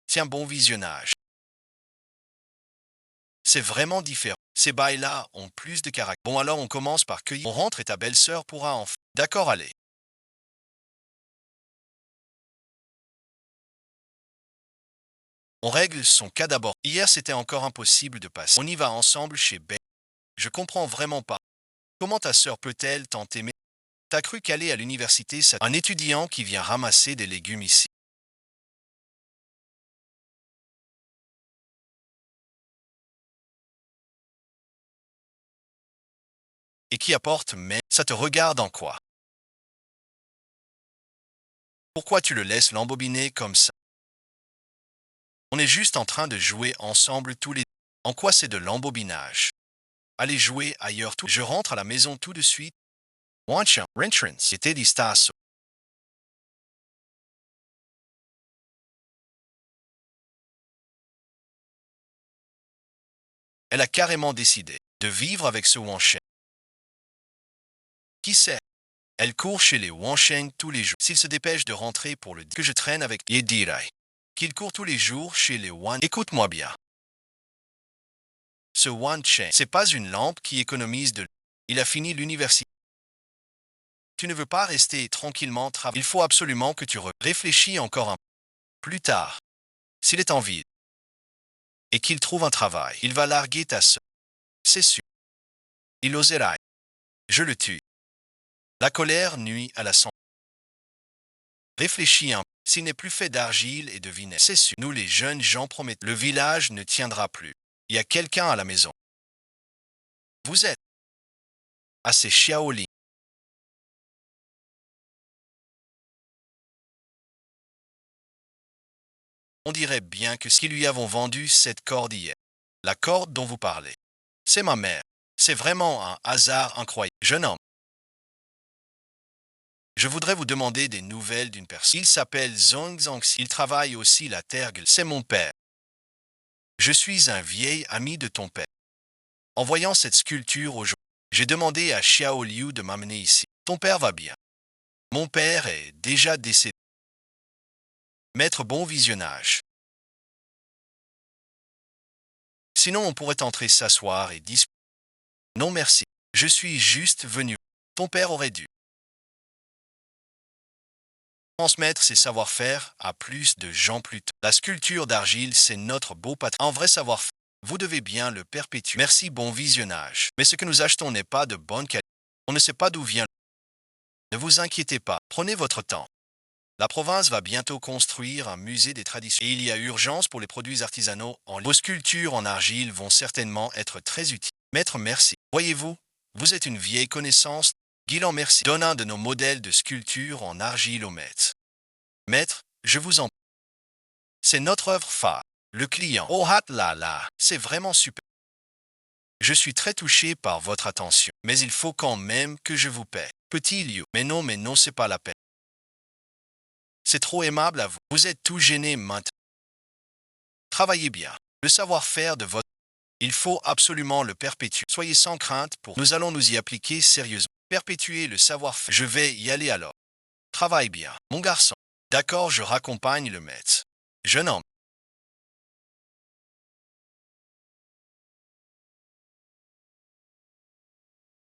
Tiens, bon visionnage. C'est vraiment différent. Ces bails-là ont plus de caractère. Bon, alors on commence par cueillir. On rentre et ta belle-sœur pourra en faire. D'accord, allez. On règle son cas d'abord. Hier, c'était encore impossible de passer. On y va ensemble chez Ben. Je comprends vraiment pas. Comment ta sœur peut-elle tant aimer? T'as cru qu'aller à l'université, c'est un étudiant qui vient ramasser des légumes ici et qui apporte, mais ça te regarde en quoi? Pourquoi tu le laisses l'embobiner comme ça? On est juste en train de jouer ensemble tous les deux. En quoi c'est de l'embobinage? Allez jouer ailleurs tout. Je rentre à la maison tout de suite. Wancha, Rentrance, était distasso. Elle a carrément décidé de vivre avec ce Wansheng. Qui sait? Elle court chez les Wansheng tous les jours. S'il se dépêche de rentrer pour le dire que je traîne avec Yedirai, qu'il court tous les jours chez les Wan. Écoute-moi bien. Ce Wansheng, c'est pas une lampe qui économise de l'eau. Il a fini l'université. Tu ne veux pas rester tranquillement travailler. Il faut absolument que tu réfléchis encore un peu. Plus tard. S'il est en ville et qu'il trouve un travail, il va larguer ta sœur. C'est sûr. Il osera. Je le tue. La colère nuit à la santé. Réfléchis un peu. S'il n'est plus fait d'argile et de vinaigre, c'est sûr. Nous les jeunes gens promettent. Le village ne tiendra plus. Il y a quelqu'un à la maison. Vous êtes assez Shaolin. On dirait bien que si lui avons vendu cette corde hier, la corde dont vous parlez, c'est ma mère. C'est vraiment un hasard incroyable. Jeune homme, je voudrais vous demander des nouvelles d'une personne. Il s'appelle Zhong Zhangxi. Il travaille aussi la terre. C'est mon père. Je suis un vieil ami de ton père. En voyant cette sculpture aujourd'hui, j'ai demandé à Xiao Liu de m'amener ici. Ton père va bien. Mon père est déjà décédé. Maître bon visionnage. Sinon, on pourrait entrer s'asseoir et discuter. Non merci. Je suis juste venu. Ton père aurait dû transmettre ses savoir-faire à plus de gens plus tôt. La sculpture d'argile, c'est notre beau patrimoine. Un vrai savoir-faire. Vous devez bien le perpétuer. Merci, bon visionnage. Mais ce que nous achetons n'est pas de bonne qualité. On ne sait pas d'où vient. Ne vous inquiétez pas. Prenez votre temps. La province va bientôt construire un musée des traditions. Et il y a urgence pour les produits artisanaux en ligne. Vos sculptures en argile vont certainement être très utiles. Maître, merci. Voyez-vous, vous êtes une vieille connaissance. Guilan, merci. Donne un de nos modèles de sculpture en argile au maître. Maître, je vous en prie. C'est notre œuvre phare. Le client. Oh hat là là, c'est vraiment super. Je suis très touché par votre attention, mais il faut quand même que je vous paie. Petit Liu. Mais non, c'est pas la peine. C'est trop aimable à vous. Vous êtes tout gêné maintenant. Travaillez bien. Le savoir-faire de votre... Il faut absolument le perpétuer. Soyez sans crainte pour... Nous allons nous y appliquer sérieusement. Perpétuer le savoir-faire. Je vais y aller alors. Travaille bien. Mon garçon. D'accord, je raccompagne le maître. Jeune homme.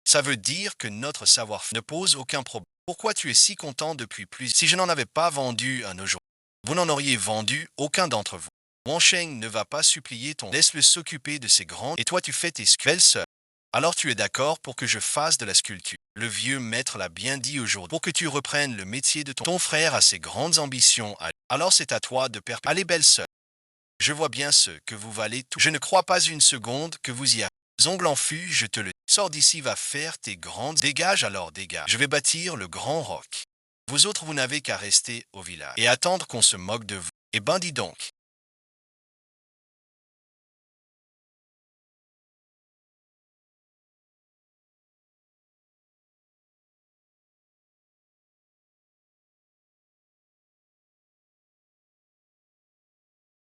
Ça veut dire que notre savoir-faire ne pose aucun problème. Pourquoi tu es si content depuis plus... Si je n'en avais pas vendu un aujourd'hui, vous n'en auriez vendu aucun d'entre vous. Wansheng ne va pas supplier ton... Laisse-le s'occuper de ses grandes... Et toi tu fais tes sculptures. Alors tu es d'accord pour que je fasse de la sculpture. Le vieux maître l'a bien dit aujourd'hui. Pour que tu reprennes le métier de ton frère a ses grandes ambitions. Alors c'est à toi de perpétuer. Allez belle sœur. Je vois bien ce que vous valez tout. Je ne crois pas une seconde que vous y arrivez. Ongle en fût, je te le dis. Sors d'ici, va faire tes grandes... Dégage alors, dégage. Je vais bâtir le grand roc. Vous autres, vous n'avez qu'à rester au village et attendre qu'on se moque de vous. Eh ben dis donc.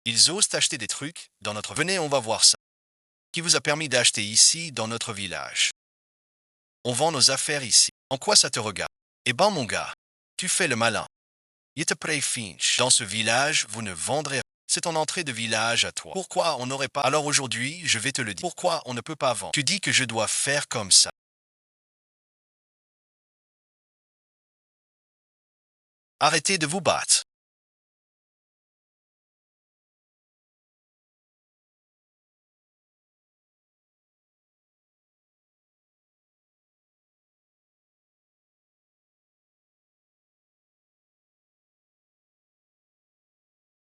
Ils osent acheter des trucs dans notre... Venez, on va voir ça. Qui vous a permis d'acheter ici, dans notre village? On vend nos affaires ici. En quoi ça te regarde? Eh ben, mon gars, tu fais le malin. Il te prêt Finch. Dans ce village, vous ne vendrez rien. C'est ton entrée de village à toi. Pourquoi on n'aurait pas... Alors aujourd'hui, je vais te le dire. Pourquoi on ne peut pas vendre? Tu dis que je dois faire comme ça. Arrêtez de vous battre.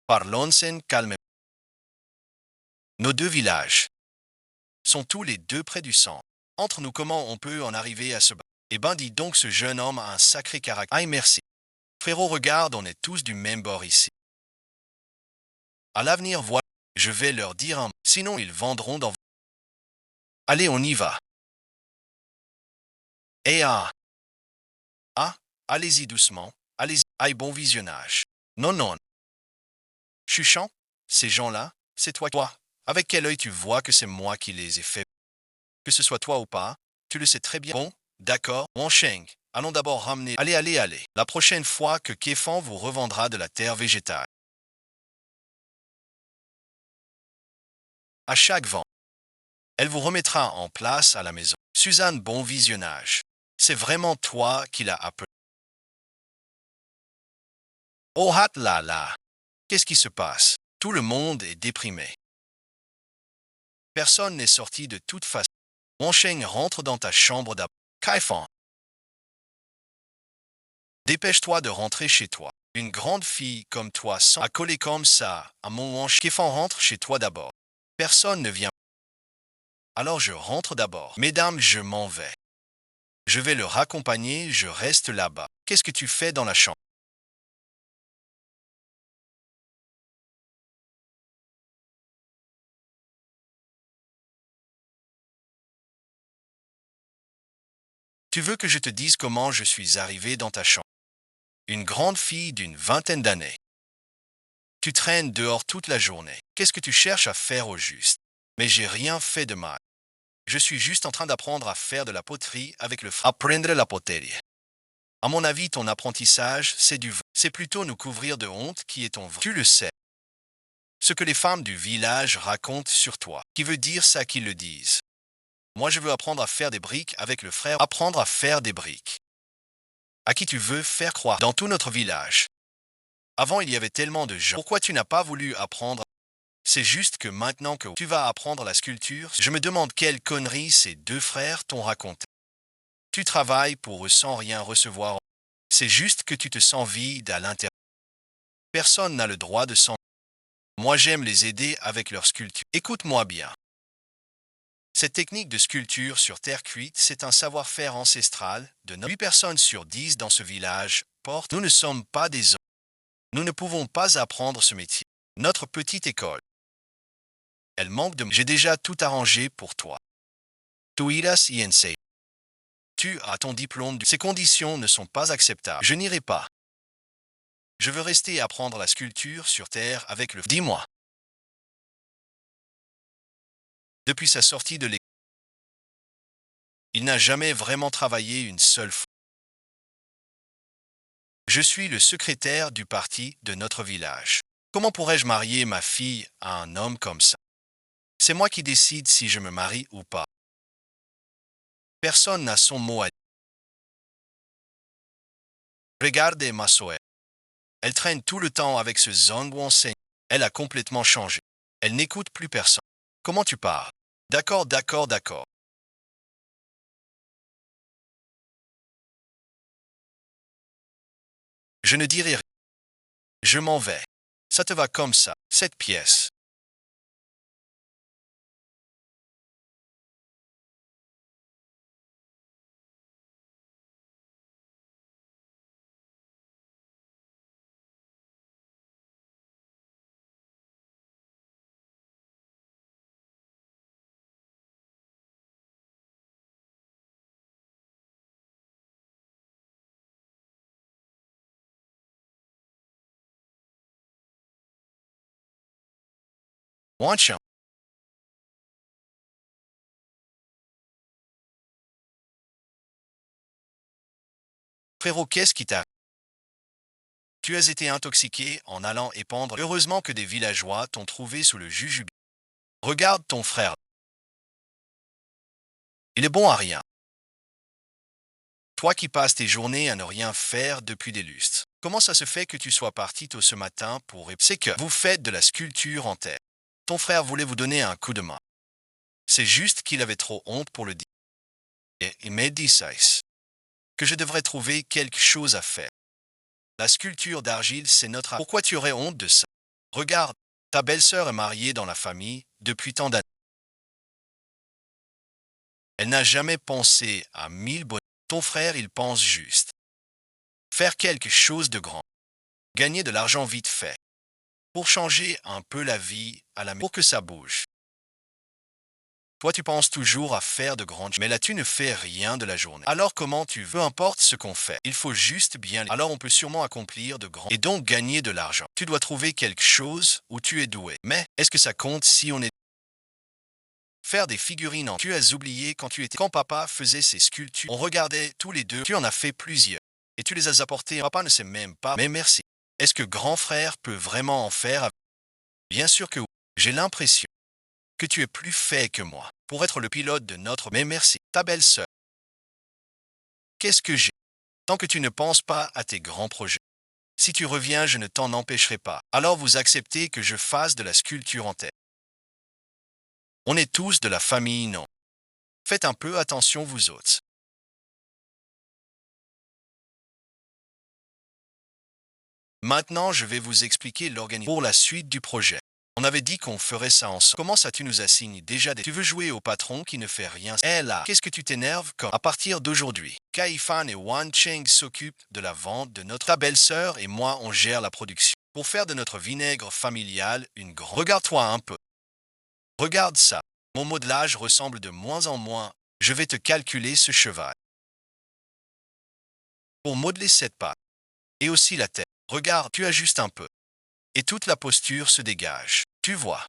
Parlons-en calmement. Nos deux villages sont tous les deux près du centre. Entre nous, comment on peut en arriver à se battre? Eh ben, dis donc, ce jeune homme a un sacré caractère. Aïe, merci. Frérot, regarde, on est tous du même bord ici. À l'avenir, voilà, je vais leur dire un mot. Sinon, ils vendront dans... Allez, on y va. Et allez-y doucement. Allez-y. Aïe, bon visionnage. Non, non. Chuchant, ces gens-là, c'est toi. Toi, avec quel œil tu vois que c'est moi qui les ai faits? Que ce soit toi ou pas, tu le sais très bien. Bon, d'accord, Wansheng. Allons d'abord ramener... Allez, allez, allez. La prochaine fois que Kefan vous revendra de la terre végétale. À chaque vent, elle vous remettra en place à la maison. Suzanne, bon visionnage. C'est vraiment toi qui l'as appelé. Oh hat là là. Qu'est-ce qui se passe? Tout le monde est déprimé. Personne n'est sorti de toute façon. Wansheng rentre dans ta chambre d'abord. Kaifan, dépêche-toi de rentrer chez toi. Une grande fille comme toi sans accoler comme ça à mon Wansheng. Kaifan rentre chez toi d'abord. Personne ne vient. Alors je rentre d'abord. Mesdames, je m'en vais. Je vais le raccompagner, je reste là-bas. Qu'est-ce que tu fais dans la chambre? Tu veux que je te dise comment je suis arrivé dans ta chambre? Une grande fille d'une vingtaine d'années. Tu traînes dehors toute la journée. Qu'est-ce que tu cherches à faire au juste? Mais j'ai rien fait de mal. Je suis juste en train d'apprendre à faire de la poterie avec le Apprendre la poterie. À mon avis, ton apprentissage, c'est du vrai. C'est plutôt nous couvrir de honte qui est ton vrai. Tu le sais. Ce que les femmes du village racontent sur toi. Qui veut dire ça qu'ils le disent? Moi, je veux apprendre à faire des briques avec le frère. Apprendre à faire des briques. À qui tu veux faire croire? Dans tout notre village. Avant, il y avait tellement de gens. Pourquoi tu n'as pas voulu apprendre? C'est juste que maintenant que tu vas apprendre la sculpture, je me demande quelle connerie ces deux frères t'ont raconté. Tu travailles pour eux sans rien recevoir. C'est juste que tu te sens vide à l'intérieur. Personne n'a le droit de s'en... Moi, j'aime les aider avec leur sculpture. Écoute-moi bien. Cette technique de sculpture sur terre cuite, c'est un savoir-faire ancestral de 8 personnes sur 10 dans ce village portent. Nous ne sommes pas des hommes. Nous ne pouvons pas apprendre ce métier. Notre petite école. Elle manque de... J'ai déjà tout arrangé pour toi. Tu iras INC. Tu as ton diplôme. Ces conditions ne sont pas acceptables. Je n'irai pas. Je veux rester apprendre la sculpture sur terre avec le... Dis-moi. Depuis sa sortie de l'école, il n'a jamais vraiment travaillé une seule fois. Je suis le secrétaire du parti de notre village. Comment pourrais-je marier ma fille à un homme comme ça? C'est moi qui décide si je me marie ou pas. Personne n'a son mot à dire. Regardez ma soeur. Elle traîne tout le temps avec ce Zhang Wansheng. Elle a complètement changé. Elle n'écoute plus personne. Comment tu parles? D'accord, d'accord, d'accord. Je ne dirai rien. Je m'en vais. Ça te va comme ça, cette pièce. Wanchen. Frérot, qu'est-ce qui t'a... Tu as été intoxiqué en allant épandre. Heureusement que des villageois t'ont trouvé sous le jujube. Regarde ton frère. Il est bon à rien. Toi qui passes tes journées à ne rien faire depuis des lustres. Comment ça se fait que tu sois parti tôt ce matin pour... C'est que vous faites de la sculpture en terre. Ton frère voulait vous donner un coup de main. C'est juste qu'il avait trop honte pour le dire. Et il m'a dit ça. Que je devrais trouver quelque chose à faire. La sculpture d'argile, c'est notre... Pourquoi tu aurais honte de ça? Regarde, ta belle-sœur est mariée dans la famille depuis tant d'années. Elle n'a jamais pensé à 1000 bonnes. Ton frère, il pense juste. Faire quelque chose de grand. Gagner de l'argent vite fait. Pour changer un peu la vie à la maison. Pour que ça bouge. Toi, tu penses toujours à faire de grandes choses. Mais là, tu ne fais rien de la journée. Alors comment tu veux? Peu importe ce qu'on fait. Il faut juste bien... Alors on peut sûrement accomplir de grands... Et donc gagner de l'argent. Tu dois trouver quelque chose où tu es doué. Mais est-ce que ça compte si on est... Faire des figurines en... Tu as oublié quand tu étais... Quand papa faisait ses sculptures, on regardait tous les deux. Tu en as fait plusieurs. Et tu les as apportées. Papa ne sait même pas. Mais merci. Est-ce que grand frère peut vraiment en faire? Bien sûr que oui. J'ai l'impression que tu es plus fait que moi pour être le pilote de notre... Mais merci, ta belle-sœur. Qu'est-ce que j'ai? Tant que tu ne penses pas à tes grands projets. Si tu reviens, je ne t'en empêcherai pas. Alors vous acceptez que je fasse de la sculpture en terre. On est tous de la famille, non? Faites un peu attention vous autres. Maintenant, je vais vous expliquer l'organisation pour la suite du projet. On avait dit qu'on ferait ça ensemble. Comment ça tu nous assignes déjà des... Tu veux jouer au patron qui ne fait rien? Eh là, qu'est-ce que tu t'énerves comme? À partir d'aujourd'hui, Kaifan et Wan Cheng s'occupent de la vente de notre... Ta belle-sœur et moi, on gère la production. Pour faire de notre vinaigre familial une grande... Regarde-toi un peu. Regarde ça. Mon modelage ressemble de moins en moins. Je vais te calculer ce cheval. Pour modeler cette patte. Et aussi la tête. Regarde, tu ajustes un peu. Et toute la posture se dégage. Tu vois.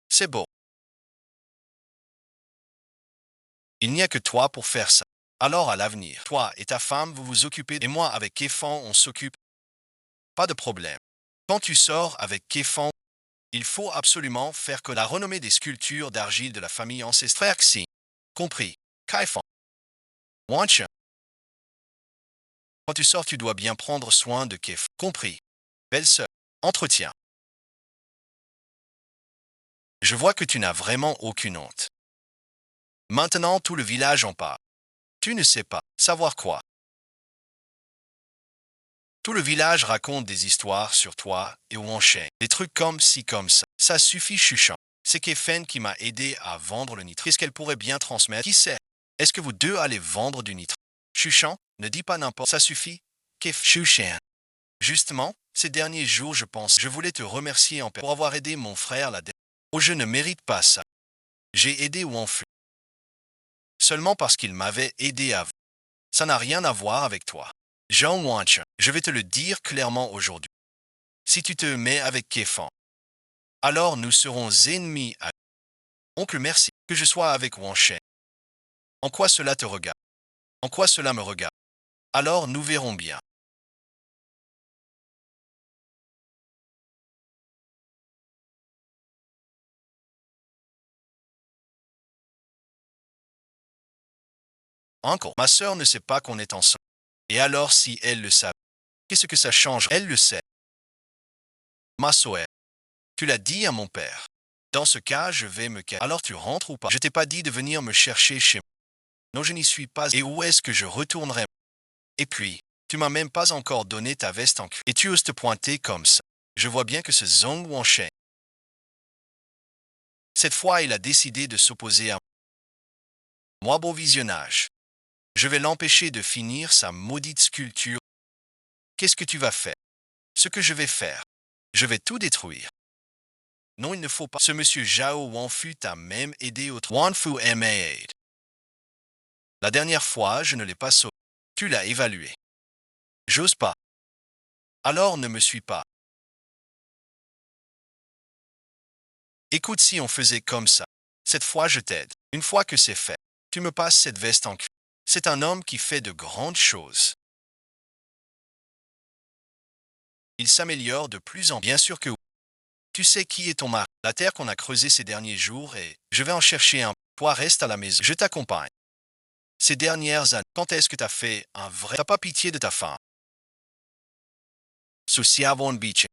C'est beau. Il n'y a que toi pour faire ça. Alors à l'avenir, toi et ta femme, vous vous occupez et moi avec Kéfan, on s'occupe. Pas de problème. Quand tu sors avec Kéfan, il faut absolument faire que la renommée des sculptures d'argile de la famille ancestrale. Si. Compris. Kaifan. Wancha. Quand tu sors, tu dois bien prendre soin de Kéfan. Compris. Belle-sœur. Entretien. Je vois que tu n'as vraiment aucune honte. Maintenant, tout le village en parle. Tu ne sais pas. Savoir quoi? Tout le village raconte des histoires sur toi et Wansheng. Des trucs comme ci comme ça. Ça suffit, chuchant. C'est Kefen qui m'a aidé à vendre le nitrate. Qu'est-ce qu'elle pourrait bien transmettre? Qui sait? Est-ce que vous deux allez vendre du nitrate? Chuchant, ne dis pas n'importe. Ça suffit. Kef Chuchen. Justement, ces derniers jours, je voulais te remercier en pour avoir aidé mon frère la dernière. Oh, je ne mérite pas ça. J'ai aidé Wanfu. Seulement parce qu'il m'avait aidé avant. Ça n'a rien à voir avec toi. Jean Wanchen, je vais te le dire clairement aujourd'hui. Si tu te mets avec Kéfan, alors nous serons ennemis à... Oncle, merci. Que je sois avec Wanchen. En quoi cela te regarde? En quoi cela me regarde? Alors nous verrons bien. Uncle, ma sœur ne sait pas qu'on est ensemble. Et alors si elle le savait, qu'est-ce que ça change? Elle le sait. Ma soeur, tu l'as dit à mon père. Dans ce cas, je vais me calmer. Alors tu rentres ou pas? Je t'ai pas dit de venir me chercher chez moi. Non, je n'y suis pas. Et où est-ce que je retournerai? Et puis, tu m'as même pas encore donné ta veste en cuir. Et tu oses te pointer comme ça. Je vois bien que ce Zhong Wansheng. Cette fois, il a décidé de s'opposer à moi. Beau visionnage. Je vais l'empêcher de finir sa maudite sculpture. Qu'est-ce que tu vas faire? Ce que je vais faire. Je vais tout détruire. Non, il ne faut pas. Ce monsieur Zhao Wanfu t'a même aidé au... Wanfu m'a aidé. La dernière fois, je ne l'ai pas sauvé. Tu l'as évalué. J'ose pas. Alors ne me suis pas. Écoute, si on faisait comme ça. Cette fois, je t'aide. Une fois que c'est fait, tu me passes cette veste en cuir. C'est un homme qui fait de grandes choses. Il s'améliore de plus en plus. Bien sûr que oui. Tu sais qui est ton mari. La terre qu'on a creusée ces derniers jours et je vais en chercher un. Toi, reste à la maison. Je t'accompagne. Ces dernières années, quand est-ce que t'as fait un vrai... T'as pas pitié de ta femme. Sociavon Beach.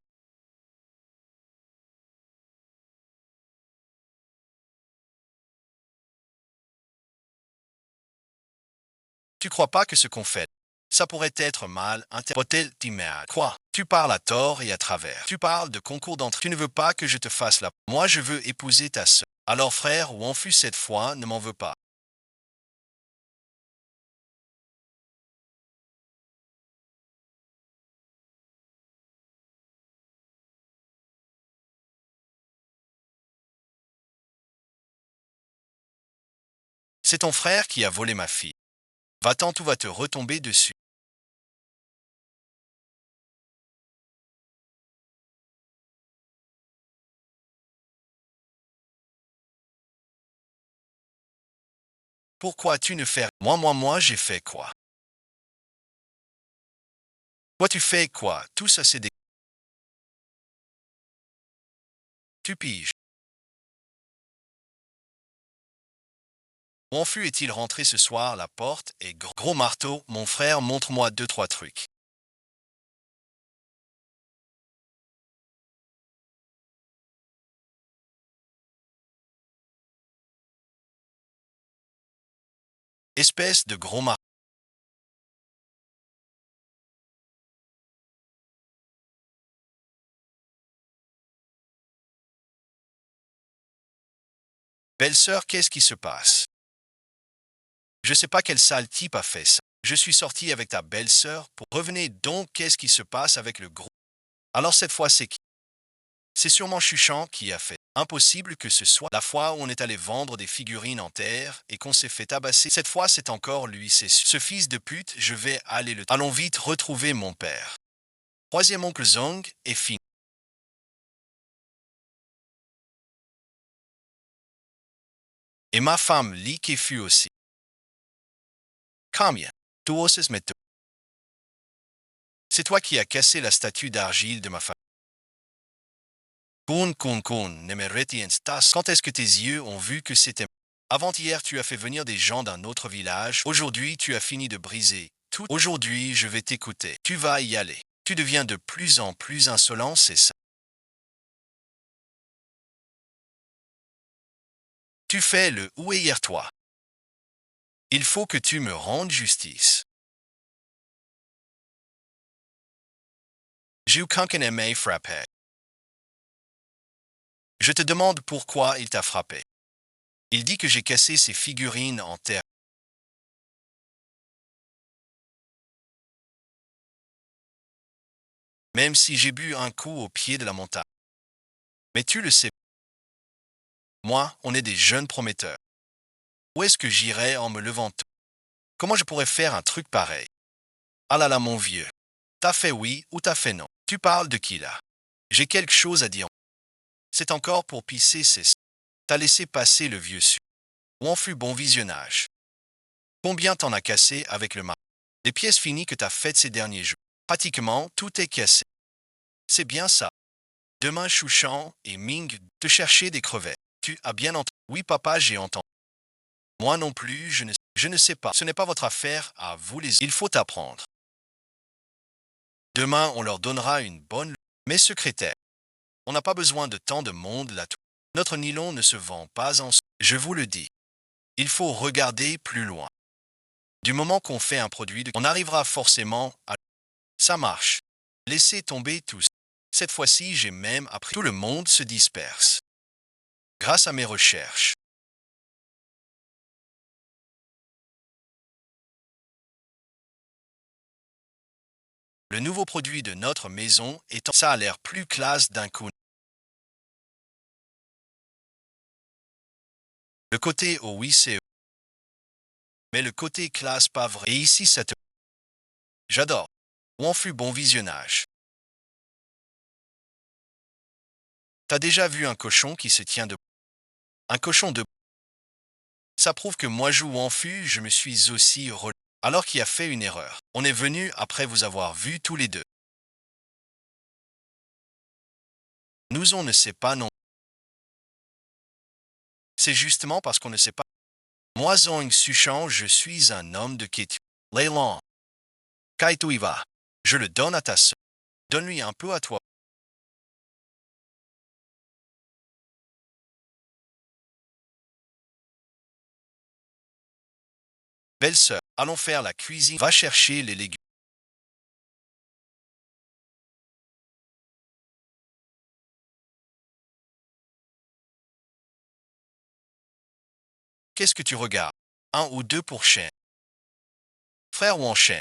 Tu crois pas que ce qu'on fait, ça pourrait être mal interprété, d'image. Quoi? Tu parles à tort et à travers. Tu parles de concours d'entrée. Tu ne veux pas que je te fasse la... Moi, je veux épouser ta sœur. Alors, frère, où en fut cette fois, ne m'en veux pas. C'est ton frère qui a volé ma fille. Va-t'en, tout va te retomber dessus. Pourquoi tu ne fais... Moi, j'ai fait quoi? Toi, tu fais quoi? Tout ça, c'est des... Tu piges. Où en fut est-il rentré ce soir, la porte et gros marteau, mon frère, montre-moi deux, trois trucs. Espèce de gros marteau. Belle-sœur, qu'est-ce qui se passe? Je sais pas quel sale type a fait ça. Je suis sorti avec ta belle-sœur pour... Revenez donc, qu'est-ce qui se passe avec le gros? Alors cette fois, c'est qui? C'est sûrement Chuchan qui a fait. Impossible que ce soit la fois où on est allé vendre des figurines en terre et qu'on s'est fait tabasser. Cette fois, c'est encore lui, c'est sûr. Ce fils de pute, je vais aller le... Allons vite retrouver mon père. Troisième oncle Zong est fini. Et ma femme Li qui fut aussi. Combien? Tu oses me... C'est toi qui as cassé la statue d'argile de ma femme. Kun, ne me retiens tas. Quand est-ce que tes yeux ont vu que c'était... Avant-hier, tu as fait venir des gens d'un autre village. Aujourd'hui, tu as fini de briser tout. Aujourd'hui, je vais t'écouter. Tu vas y aller. Tu deviens de plus en plus insolent, c'est ça. Tu fais le où est hier toi. Il faut que tu me rendes justice. J'ai eu quelqu'un aimé frapper. Je te demande pourquoi il t'a frappé. Il dit que j'ai cassé ses figurines en terre. Même si j'ai bu un coup au pied de la montagne. Mais tu le sais. Moi, on est des jeunes prometteurs. Où est-ce que j'irai en me levant tôt? Comment je pourrais faire un truc pareil? Ah là là, mon vieux. T'as fait oui ou t'as fait non? Tu parles de qui là? J'ai quelque chose à dire. C'est encore pour pisser, c'est ça. T'as laissé passer le vieux su. Où en fut bon visionnage? Combien t'en as cassé avec le marteau? Les pièces finies que t'as faites ces derniers jours. Pratiquement tout est cassé. C'est bien ça. Demain, Chouchan et Ming te chercher des crevettes. Tu as bien entendu? Oui, papa, j'ai entendu. Moi non plus, je ne sais pas. Ce n'est pas votre affaire à vous les... Il faut apprendre. Demain, on leur donnera une bonne... Mes secrétaires, on n'a pas besoin de tant de monde là-tout. Notre nylon ne se vend pas en... Je vous le dis. Il faut regarder plus loin. Du moment qu'on fait un produit, on arrivera forcément à... Ça marche. Laissez tomber tous. Cette fois-ci, j'ai même appris. Tout le monde se disperse. Grâce à mes recherches. Le nouveau produit de notre maison étant... Ça a l'air plus classe d'un coup. Le côté oh oui c'est... Mais le côté classe pas vrai. Et ici ça te... J'adore. Où en fut bon visionnage. T'as déjà vu un cochon qui se tient debout? Un cochon debout. Ça prouve que moi, joue en fût, je me suis aussi relevé. Alors qu'il a fait une erreur. On est venu après vous avoir vus tous les deux. Nous, on ne sait pas non. C'est justement parce qu'on ne sait pas. Moi, Zong Suchang, je suis un homme de quiétude. Leilan. Kaitou y va. Je le donne à ta sœur. Donne-lui un peu à toi. Belle-sœur, allons faire la cuisine. Va chercher les légumes. Qu'est-ce que tu regardes? Un ou deux pour chien. Frère ou en chien?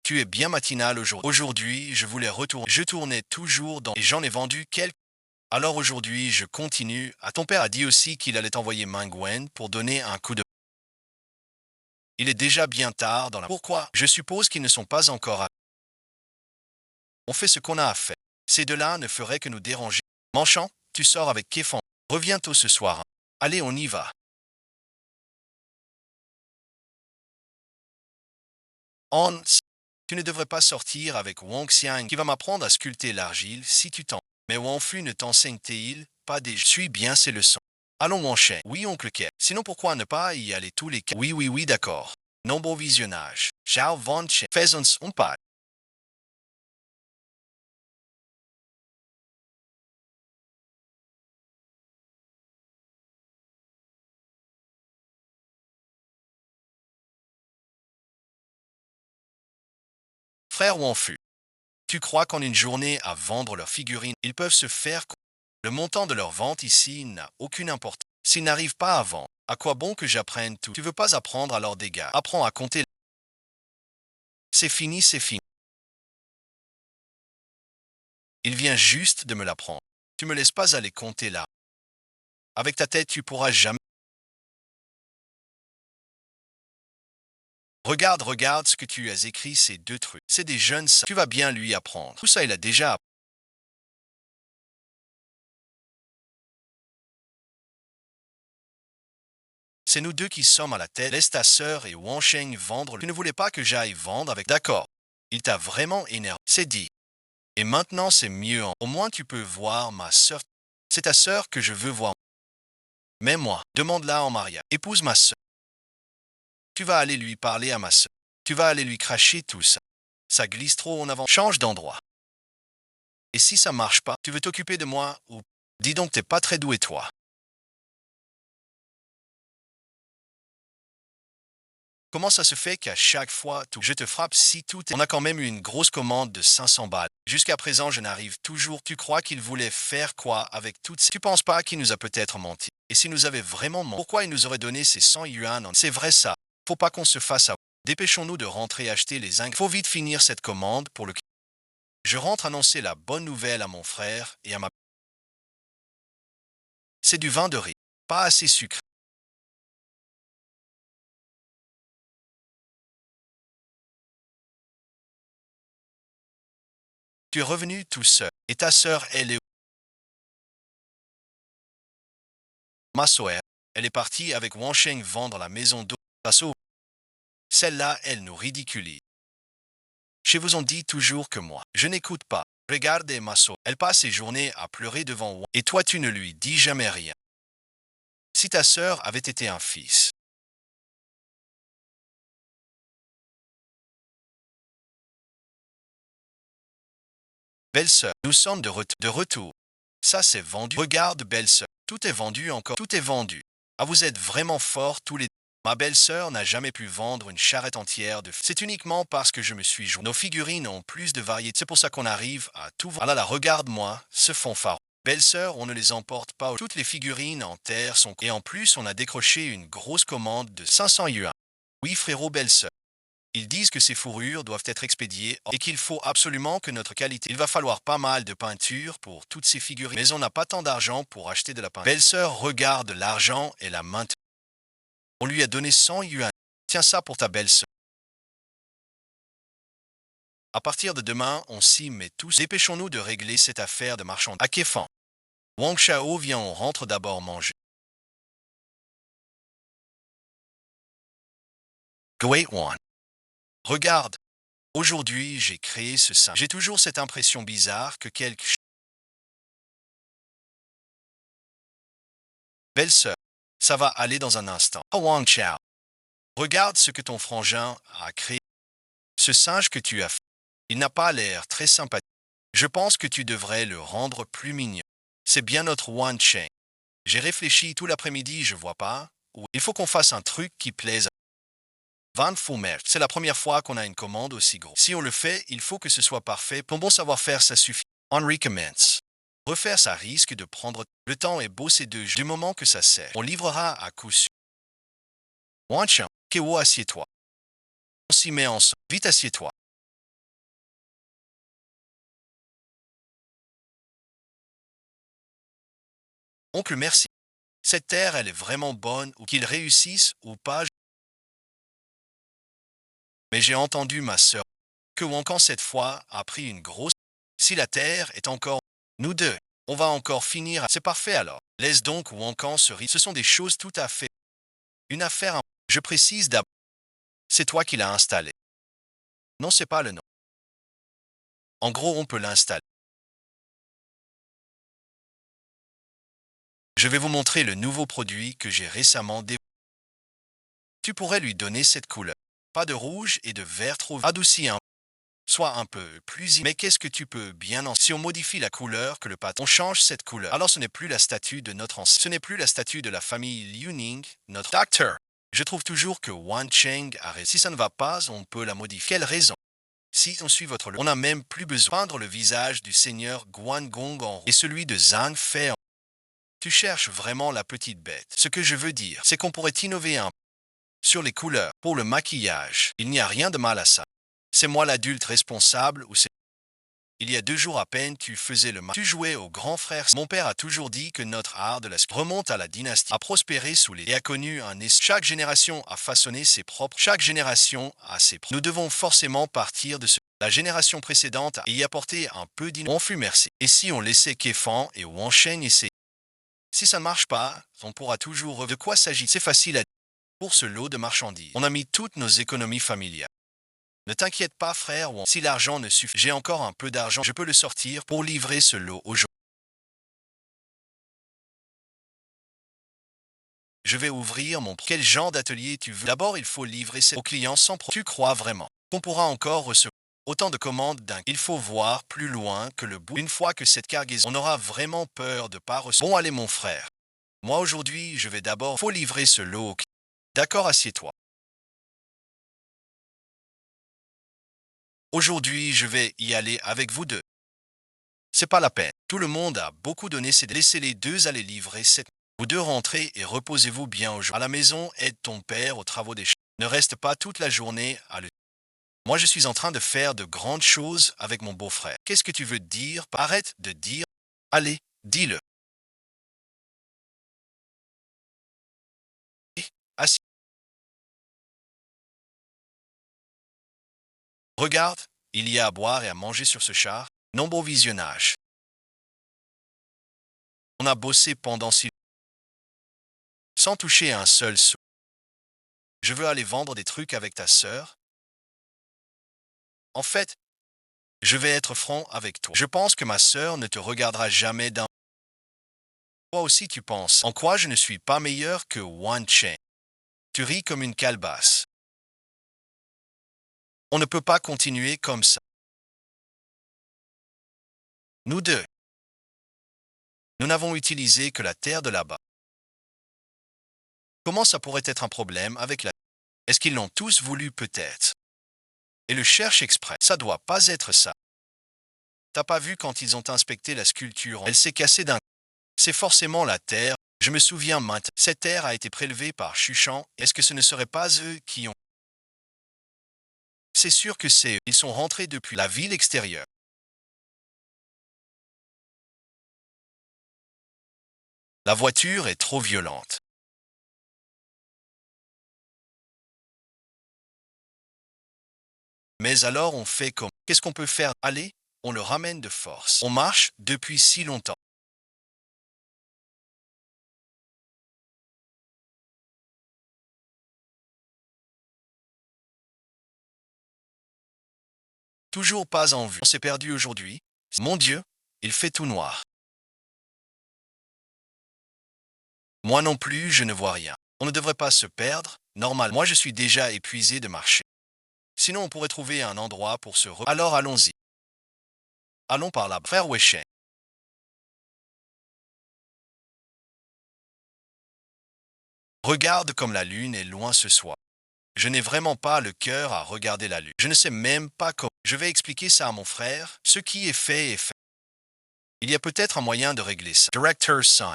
Tu es bien matinal aujourd'hui. Aujourd'hui, je voulais retourner. Je tournais toujours dans et j'en ai vendu quelques. Alors aujourd'hui, je continue. Ah, ton père a dit aussi qu'il allait envoyer Mingwen pour donner un coup de. Il est déjà bien tard dans la. Pourquoi? Je suppose qu'ils ne sont pas encore. On fait ce qu'on a à faire. Ces deux-là ne feraient que nous déranger. Manchant, tu sors avec Kéfan. Reviens tôt ce soir. Hein. Allez, on y va. Hans, tu ne devrais pas sortir avec Wang Xiang qui va m'apprendre à sculpter l'argile si tu t'en. Mais Wang Fu ne t'enseigne-t-il pas des. Je suis bien ses leçons. Allons, Wang Shen. Oui, oncle Ke. Sinon, pourquoi ne pas y aller tous les cas? Oui, oui, oui, d'accord. Non bon visionnage. Ciao, Van Chen. Faisons, on part. Frère Wang Fu. Tu crois qu'en une journée à vendre leurs figurines, ils peuvent se faire. Le montant de leur vente ici n'a aucune importance. S'ils n'arrivent pas à vendre, à quoi bon que j'apprenne tout? Tu veux pas apprendre à leurs dégâts. Apprends à compter. C'est fini, c'est fini. Il vient juste de me l'apprendre. Tu me laisses pas aller compter là. Avec ta tête, tu pourras jamais. Regarde, regarde ce que tu as écrit, ces deux trucs. C'est des jeunes. Tu vas bien lui apprendre. Tout ça, il a déjà appris. C'est nous deux qui sommes à la tête. Laisse ta sœur et Wang Sheng vendre. Tu ne voulais pas que j'aille vendre avec. D'accord. Il t'a vraiment énervé. C'est dit. Et maintenant, c'est mieux. Au moins, tu peux voir ma sœur. C'est ta sœur que je veux voir. Mais moi, demande-la en mariage. Épouse ma sœur. Tu vas aller lui parler à ma sœur. Tu vas aller lui cracher tout ça. Ça glisse trop en avant. Change d'endroit. Et si ça marche pas, tu veux t'occuper de moi ou. Dis donc, t'es pas très doué, toi. Comment ça se fait qu'à chaque fois, je te frappe si tout est. On a quand même eu une grosse commande de 500 balles. Jusqu'à présent, je n'arrive toujours. Tu crois qu'il voulait faire quoi avec toutes ces. Tu penses pas qu'il nous a peut-être menti? Et s'il nous avait vraiment menti, pourquoi il nous aurait donné ces 100 yuan C'est vrai ça. Faut pas qu'on se fasse à. Dépêchons-nous de rentrer acheter les ingrédients. Faut vite finir cette commande pour le. Je rentre annoncer la bonne nouvelle à mon frère et à ma. C'est du vin de riz. Pas assez sucré. Tu es revenu tout seul. Et ta sœur, elle est où? Ma sœur, elle est partie avec Wang Sheng vendre la maison d'eau. Celle-là, elle nous ridiculise. Je vous en dis toujours que moi, je n'écoute pas. Regardez ma sœur, elle passe ses journées à pleurer devant Wang. Et toi, tu ne lui dis jamais rien. Si ta sœur avait été un fils. Belle-sœur, nous sommes de retour. Ça, c'est vendu. Regarde, belle-sœur, tout est vendu encore. Tout est vendu. Ah, vous êtes vraiment forts tous les. Ma belle-sœur n'a jamais pu vendre une charrette entière de. C'est uniquement parce que je me suis joint. Nos figurines ont plus de variétés. C'est pour ça qu'on arrive à tout vendre. Ah là là, regarde-moi, ce fanfare. Belle-sœur, on ne les emporte pas. Toutes les figurines en terre sont. Et en plus, on a décroché une grosse commande de 500 yuan. Oui, frérot, belle-sœur. Ils disent que ces fourrures doivent être expédiées et qu'il faut absolument que notre qualité. Il va falloir pas mal de peinture pour toutes ces figurines, mais on n'a pas tant d'argent pour acheter de la peinture. Belle-sœur regarde l'argent et la main. On lui a donné 100 yuan. Tiens ça pour ta belle-sœur. À partir de demain, on s'y met tous. Dépêchons-nous de régler cette affaire de marchand. À Kéfan. Wang Shao vient, on rentre d'abord manger. Great One. Regarde. Aujourd'hui, j'ai créé ce sein. J'ai toujours cette impression bizarre que quelque chose. Belle-sœur. Ça va aller dans un instant. Oh Wang Chao. Regarde ce que ton frangin a créé. Ce singe que tu as fait. Il n'a pas l'air très sympathique. Je pense que tu devrais le rendre plus mignon. C'est bien notre Wan Cheng. J'ai réfléchi tout l'après-midi, je vois pas. Il faut qu'on fasse un truc qui plaise. Van Fumer, c'est la première fois qu'on a une commande aussi grosse. Si on le fait, il faut que ce soit parfait. Pour bon savoir-faire, ça suffit. On recommence. Refaire, ça risque de prendre. Le temps est beau ces 2 jours. Du moment que ça sert, on livrera à coup sûr. Wan Cheng, Kewo, assieds-toi. On s'y met ensemble. Vite, assieds-toi. Oncle, merci. Cette terre, elle est vraiment bonne, ou qu'il réussisse ou pas. Mais j'ai entendu ma sœur que Wankan cette fois a pris une grosse. Si la terre est encore. Nous deux, on va encore finir. C'est parfait alors. Laisse donc Wankan se rire. Ce sont des choses tout à fait. Une affaire. Je précise d'abord. C'est toi qui l'as installé. Non, c'est pas le nom. En gros, on peut l'installer. Je vais vous montrer le nouveau produit que j'ai récemment développé. Tu pourrais lui donner cette couleur. Pas de rouge et de vert trop adouci un. Soit un peu plus. Mais qu'est-ce que tu peux bien en. Si on modifie la couleur que le patron, on change cette couleur. Alors ce n'est plus la statue de notre ancien. Ce n'est plus la statue de la famille Liuning, notre docteur. Je trouve toujours que Wan Cheng a raison. Si ça ne va pas, on peut la modifier. Quelle raison? Si on suit votre on n'a même plus besoin de peindre le visage du seigneur Guan Gong en et celui de Zhang Fei en. Tu cherches vraiment la petite bête. Ce que je veux dire, c'est qu'on pourrait innover un sur les couleurs. Pour le maquillage, il n'y a rien de mal à ça. C'est moi l'adulte responsable ou c'est. Il y a 2 jours à peine, tu faisais le mal. Tu jouais au grand frère. Mon père a toujours dit que notre art de la remonte à la dynastie, a prospéré sous les et a connu un chaque génération a façonné ses propres. Chaque génération a ses propres. Nous devons forcément partir de ce. La génération précédente a y apporté un peu d'innovation. On fut merci. Et si on laissait Kefan et Wansheng essayer? Si ça ne marche pas, on pourra toujours. De quoi s'agit? C'est facile à dire. Pour ce lot de marchandises, on a mis toutes nos économies familiales. Ne t'inquiète pas, frère, si l'argent ne suffit, j'ai encore un peu d'argent, je peux le sortir pour livrer ce lot aujourd'hui. Je vais ouvrir mon. Quel genre d'atelier tu veux? D'abord, il faut livrer ça aux clients sans pro. Tu crois vraiment qu'on pourra encore recevoir autant de commandes d'un. Il faut voir plus loin que le bout. Une fois que cette cargaison, on aura vraiment peur de pas recevoir. Bon, allez, mon frère. Moi, aujourd'hui, je vais d'abord. Faut livrer ce lot aux clients. D'accord, assieds-toi. Aujourd'hui, je vais y aller avec vous deux. C'est pas la peine. Tout le monde a beaucoup donné, c'est de laisser les deux aller livrer cette. Vous deux rentrez et reposez-vous bien aujourd'hui. À la maison, aide ton père aux travaux des champs. Ne reste pas toute la journée à le. Moi, je suis en train de faire de grandes choses avec mon beau-frère. Qu'est-ce que tu veux dire? Arrête de dire. Allez, dis-le. Assis. Regarde, il y a à boire et à manger sur ce char. Nombreux visionnages. On a bossé pendant 6 sans toucher un seul sou. Je veux aller vendre des trucs avec ta sœur. En fait, je vais être franc avec toi. Je pense que ma sœur ne te regardera jamais d'un. Toi aussi tu penses. En quoi je ne suis pas meilleur que Wan Cheng? Tu ris comme une calebasse. On ne peut pas continuer comme ça. Nous deux. Nous n'avons utilisé que la terre de là-bas. Comment ça pourrait être un problème avec la. Est-ce qu'ils l'ont tous voulu peut-être? Et le cherche exprès. Ça doit pas être ça. T'as pas vu quand ils ont inspecté la sculpture? Elle s'est cassée d'un. C'est forcément la terre. Je me souviens maintenant. Cette terre a été prélevée par Chuchan. Est-ce que ce ne serait pas eux qui ont. C'est sûr que c'est eux. Ils sont rentrés depuis la ville extérieure. La voiture est trop violente. Mais alors on fait comme? Qu'est-ce qu'on peut faire? Allez, on le ramène de force. On marche depuis si longtemps. Toujours pas en vue. On s'est perdu aujourd'hui. Mon Dieu, il fait tout noir. Moi non plus, je ne vois rien. On ne devrait pas se perdre. Normal, moi je suis déjà épuisé de marcher. Sinon on pourrait trouver un endroit pour se Alors allons-y. Allons par là, frère Weshen. Regarde comme la lune est loin ce soir. Je n'ai vraiment pas le cœur à regarder la lune. Je ne sais même pas comment. Je vais expliquer ça à mon frère. Ce qui est fait est fait. Il y a peut-être un moyen de régler ça. Director's son.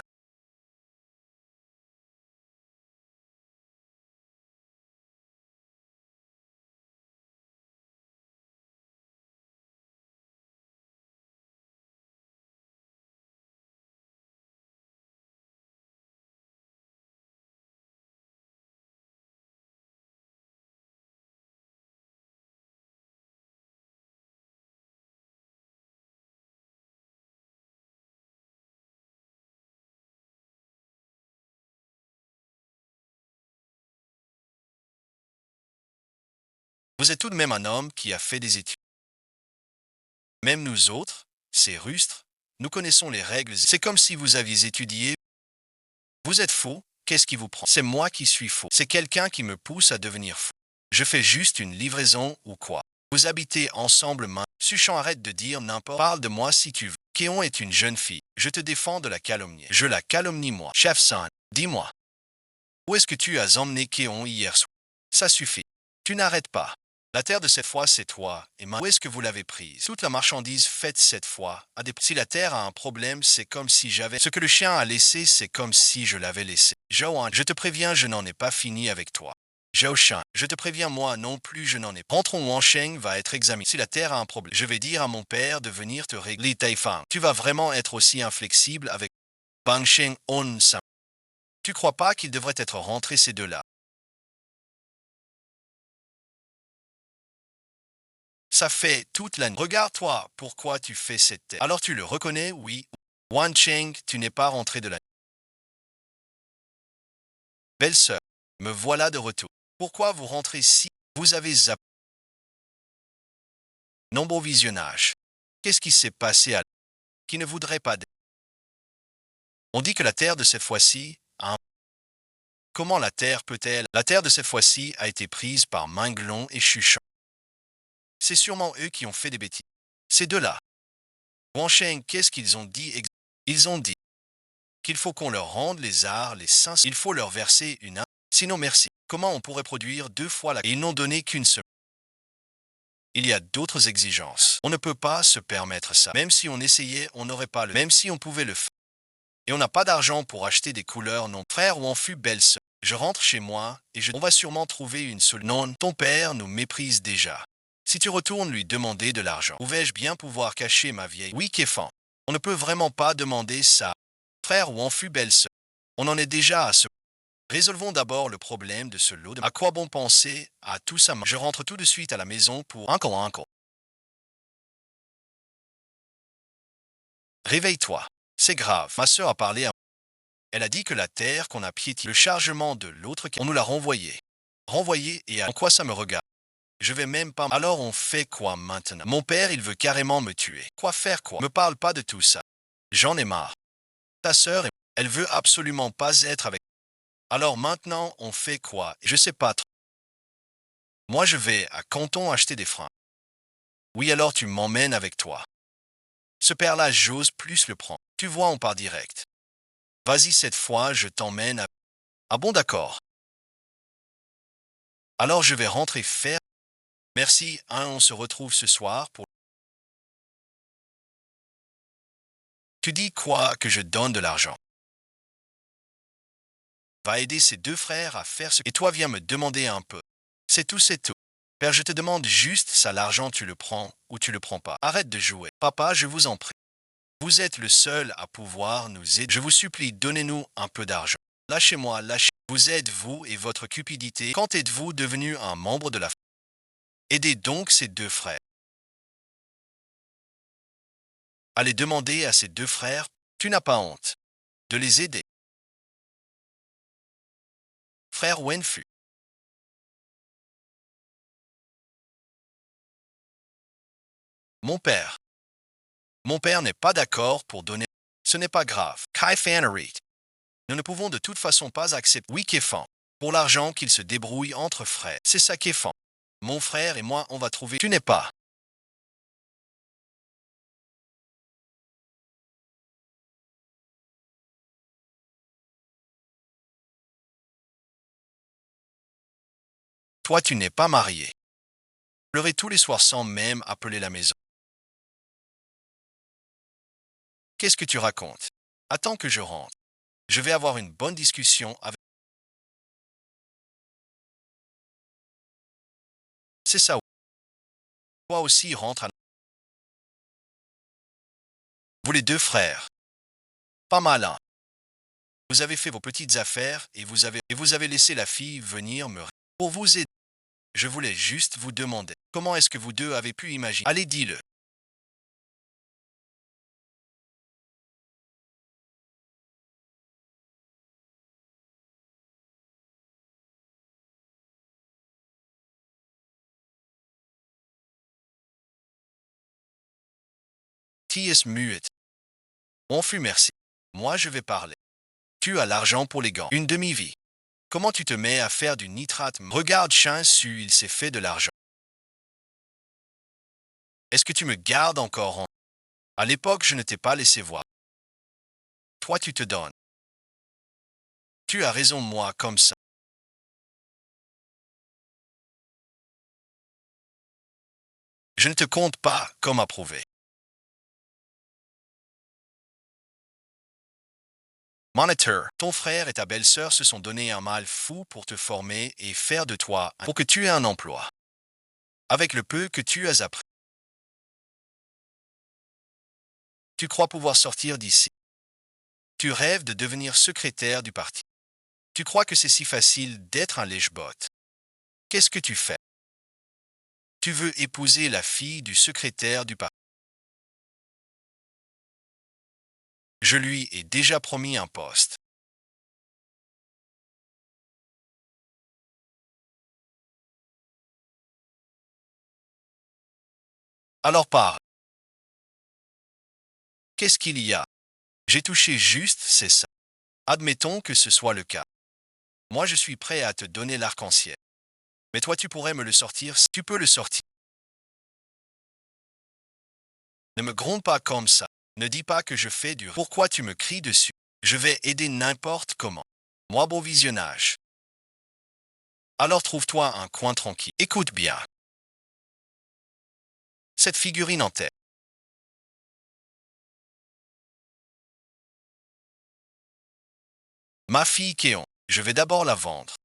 Vous êtes tout de même un homme qui a fait des études. Même nous autres, ces rustres, nous connaissons les règles. C'est comme si vous aviez étudié. Vous êtes faux, qu'est-ce qui vous prend? C'est moi qui suis faux. C'est quelqu'un qui me pousse à devenir fou. Je fais juste une livraison ou quoi? Vous habitez ensemble main. Suchant, arrête de dire n'importe. Parle de moi si tu veux. Kéon est une jeune fille. Je te défends de la calomnier. Je la calomnie moi. Chef San, dis-moi. Où est-ce que tu as emmené Kéon hier soir? Ça suffit. Tu n'arrêtes pas. La terre de cette fois, c'est toi. Et où est-ce que vous l'avez prise? Toute la marchandise faite cette fois a des... Si la terre a un problème, c'est comme si j'avais... Ce que le chien a laissé, c'est comme si je l'avais laissé. Johan, je te préviens, je n'en ai pas fini avec toi. Zhao, je te préviens, moi non plus, je n'en ai pas. Rentrons, Wansheng va être examiné. Si la terre a un problème, je vais dire à mon père de venir te régler. Li Taifang, tu vas vraiment être aussi inflexible avec Bangsheng On Sam. Tu crois pas qu'ils devraient être rentrés ces deux-là? Ça fait toute la nuit. Regarde-toi, pourquoi tu fais cette tête? Alors tu le reconnais, oui. Wansheng, tu n'es pas rentré de la nuit. Belle-sœur, me voilà de retour. Pourquoi vous rentrez si vous avez zappé? Nombreux visionnage. Qu'est-ce qui s'est passé à qui ne voudrait pas On dit que la terre de cette fois-ci a un... Comment la terre peut-elle? La terre de cette fois-ci a été prise par Minglon et Chuchon. C'est sûrement eux qui ont fait des bêtises. Ces deux-là. Wansheng, qu'est-ce qu'ils ont dit Ils ont dit qu'il faut qu'on leur rende les arts, les saints. Il faut leur verser une... Sinon merci. Comment on pourrait produire deux fois la... Ils n'ont donné qu'une seule. Il y a d'autres exigences. On ne peut pas se permettre ça. Même si on essayait, on n'aurait pas le... Même si on pouvait le faire. Et on n'a pas d'argent pour acheter des couleurs non. Frère ou en fut belle-sœur. Je rentre chez moi et on va sûrement trouver une solution. Non, ton père nous méprise déjà. Si tu retournes lui demander de l'argent, pouvais-je bien pouvoir cacher ma vieille? Oui, Kéfan. On ne peut vraiment pas demander ça. Frère ou en fut belle-sœur. On en est déjà à ce. Résolvons d'abord le problème de ce lot. À quoi bon penser à tout ça? Je rentre tout de suite à la maison pour uncle. Réveille-toi. C'est grave. Ma sœur a parlé à... Elle a dit que la terre qu'on a piétinée, le chargement de l'autre, on nous l'a renvoyé. Renvoyé et à... En quoi ça me regarde? Je vais même pas... Alors on fait quoi maintenant? Mon père, il veut carrément me tuer. Quoi faire quoi? Me parle pas de tout ça. J'en ai marre. Ta sœur, elle veut absolument pas être avec... Alors maintenant, on fait quoi? Je sais pas trop. Moi, je vais à Canton acheter des freins. Oui, alors tu m'emmènes avec toi. Ce père-là, j'ose plus le prendre. Tu vois, on part direct. Vas-y, cette fois, je t'emmène à... Ah bon, d'accord. Alors je vais rentrer faire... Merci, hein, on se retrouve ce soir pour... Tu dis quoi que je donne de l'argent? Va aider ses deux frères à faire ce... Et toi viens me demander un peu. C'est tout, c'est tout. Père, je te demande juste ça, l'argent, tu le prends ou tu le prends pas. Arrête de jouer. Papa, je vous en prie. Vous êtes le seul à pouvoir nous aider. Je vous supplie, donnez-nous un peu d'argent. Lâchez-moi, lâchez. Vous êtes vous et votre cupidité. Quand êtes-vous devenu un membre de la famille? Aidez donc ces deux frères. Allez demander à ces deux frères, tu n'as pas honte de les aider. Frère Wenfu. Mon père. Mon père n'est pas d'accord pour donner. Ce n'est pas grave. Kai Fanarit. Nous ne pouvons de toute façon pas accepter. Oui, Kéfan. Pour l'argent qu'il se débrouille entre frères. C'est ça, Kéfan. Mon frère et moi, on va trouver. Tu n'es pas. Toi, tu n'es pas marié. Pleurer tous les soirs sans même appeler la maison. Qu'est-ce que tu racontes? Attends que je rentre. Je vais avoir une bonne discussion avec. C'est ça. Toi aussi rentre à. Vous les deux frères. Pas malin. Vous avez fait vos petites affaires et vous avez laissé la fille venir me. Pour vous aider. Je voulais juste vous demander. Comment est-ce que vous deux avez pu imaginer? Allez, dis-le. T.S. muette. On fut merci. Moi, je vais parler. Tu as l'argent pour les gants. Une demi-vie. Comment tu te mets à faire du nitrate? Regarde, chien su, il s'est fait de l'argent. Est-ce que tu me gardes encore en. À l'époque, je ne t'ai pas laissé voir. Toi, tu te donnes. Tu as raison, moi, comme ça. Je ne te compte pas comme approuvé. Monitor, ton frère et ta belle-sœur se sont donné un mal fou pour te former et faire de toi pour que tu aies un emploi. Avec le peu que tu as appris, tu crois pouvoir sortir d'ici. Tu rêves de devenir secrétaire du parti. Tu crois que c'est si facile d'être un lèche-bot. Qu'est-ce que tu fais? Tu veux épouser la fille du secrétaire du parti. Je lui ai déjà promis un poste. Alors parle. Qu'est-ce qu'il y a? J'ai touché juste, c'est ça. Admettons que ce soit le cas. Moi, je suis prêt à te donner l'arc-en-ciel. Mais toi, tu pourrais me le sortir si tu peux le sortir. Ne me gronde pas comme ça. Ne dis pas que je fais du. Pourquoi tu me cries dessus? Je vais aider n'importe comment. Moi, beau visionnage. Alors trouve-toi un coin tranquille. Écoute bien. Cette figurine en tête. Ma fille Kéon. Je vais d'abord la vendre.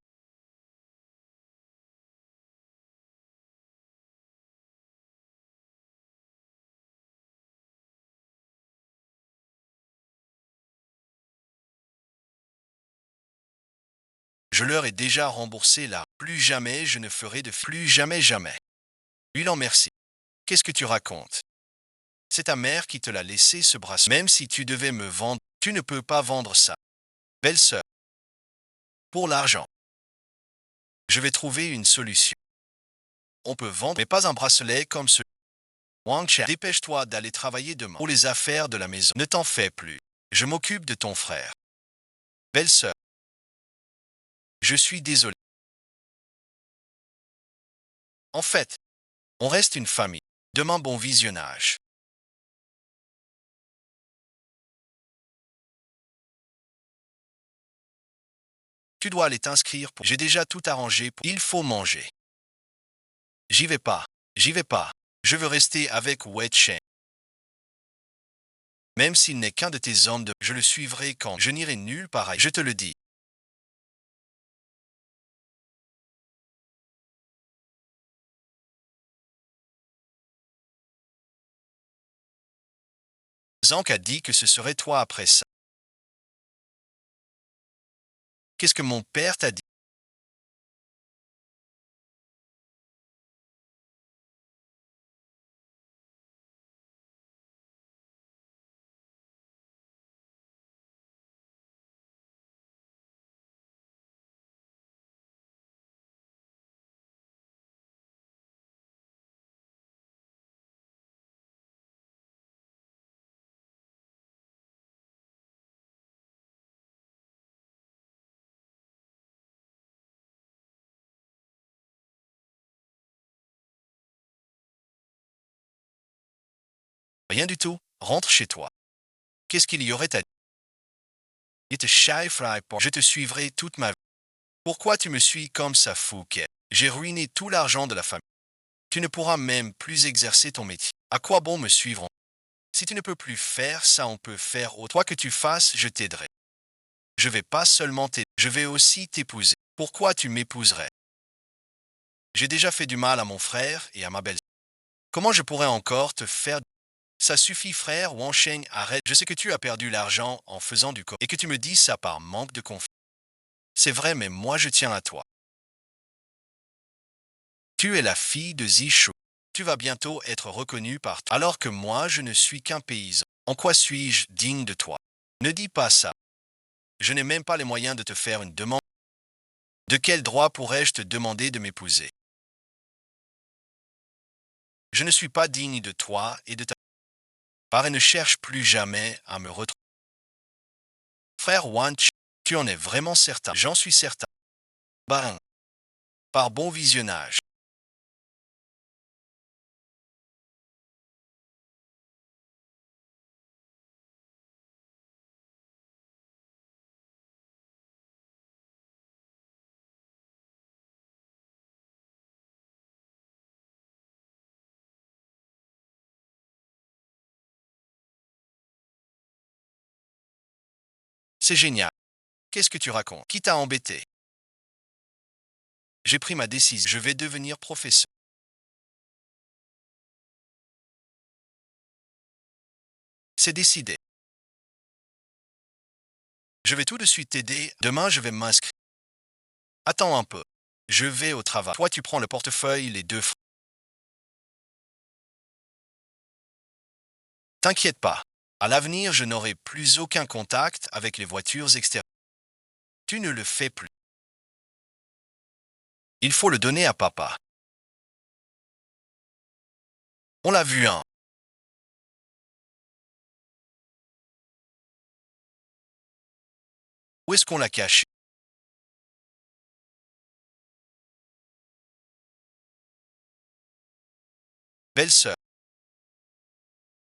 Je leur ai déjà remboursé la. Plus jamais je ne ferai de. Plus jamais jamais. Lui en merci. Qu'est-ce que tu racontes? C'est ta mère qui te l'a laissé ce bracelet. Même si tu devais me vendre, tu ne peux pas vendre ça. Belle-sœur. Pour l'argent. Je vais trouver une solution. On peut vendre, mais pas un bracelet comme ce. Wang Chen, dépêche-toi d'aller travailler demain pour les affaires de la maison. Ne t'en fais plus. Je m'occupe de ton frère. Belle-sœur. Je suis désolé. En fait, on reste une famille. Demain, bon visionnage. Tu dois aller t'inscrire pour. J'ai déjà tout arrangé pour. Il faut manger. J'y vais pas. J'y vais pas. Je veux rester avec Wei Chen. Même s'il n'est qu'un de tes hommes de. Je le suivrai quand. Je n'irai nulle part ailleurs. Je te le dis. Nos oncles a dit que ce serait toi après ça. Qu'est-ce que mon père t'a dit? Rien du tout. Rentre chez toi. Qu'est-ce qu'il y aurait à dire? Je te suivrai toute ma vie. Pourquoi tu me suis comme ça, Fouquet? J'ai ruiné tout l'argent de la famille. Tu ne pourras même plus exercer ton métier. À quoi bon me suivre? Si tu ne peux plus faire ça, on peut faire autre. Quoi que tu fasses, je t'aiderai. Je vais pas seulement t'aider, je vais aussi t'épouser. Pourquoi tu m'épouserais? J'ai déjà fait du mal à mon frère et à ma belle-sœur. Comment je pourrais encore te faire? Ça suffit, frère Wang Sheng, arrête. Je sais que tu as perdu l'argent en faisant du et que tu me dis ça par manque de confiance. C'est vrai, mais moi je tiens à toi. Tu es la fille de Zishu. Tu vas bientôt être reconnue par toi, alors que moi je ne suis qu'un paysan. En quoi suis-je digne de toi? Ne dis pas ça. Je n'ai même pas les moyens de te faire une demande. De quel droit pourrais-je te demander de m'épouser? Je ne suis pas digne de toi et de ta part et ne cherche plus jamais à me retrouver. Frère Wan Chi, tu en es vraiment certain? J'en suis certain. Ben, par bon visionnage. C'est génial. Qu'est-ce que tu racontes? Qui t'a embêté? J'ai pris ma décision. Je vais devenir professeur. C'est décidé. Je vais tout de suite t'aider. Demain, je vais m'inscrire. Attends un peu. Je vais au travail. Toi, tu prends le portefeuille, les deux. T'inquiète pas. À l'avenir, je n'aurai plus aucun contact avec les voitures extérieures. Tu ne le fais plus. Il faut le donner à papa. On l'a vu un. Où est-ce qu'on l'a caché? Belle-sœur.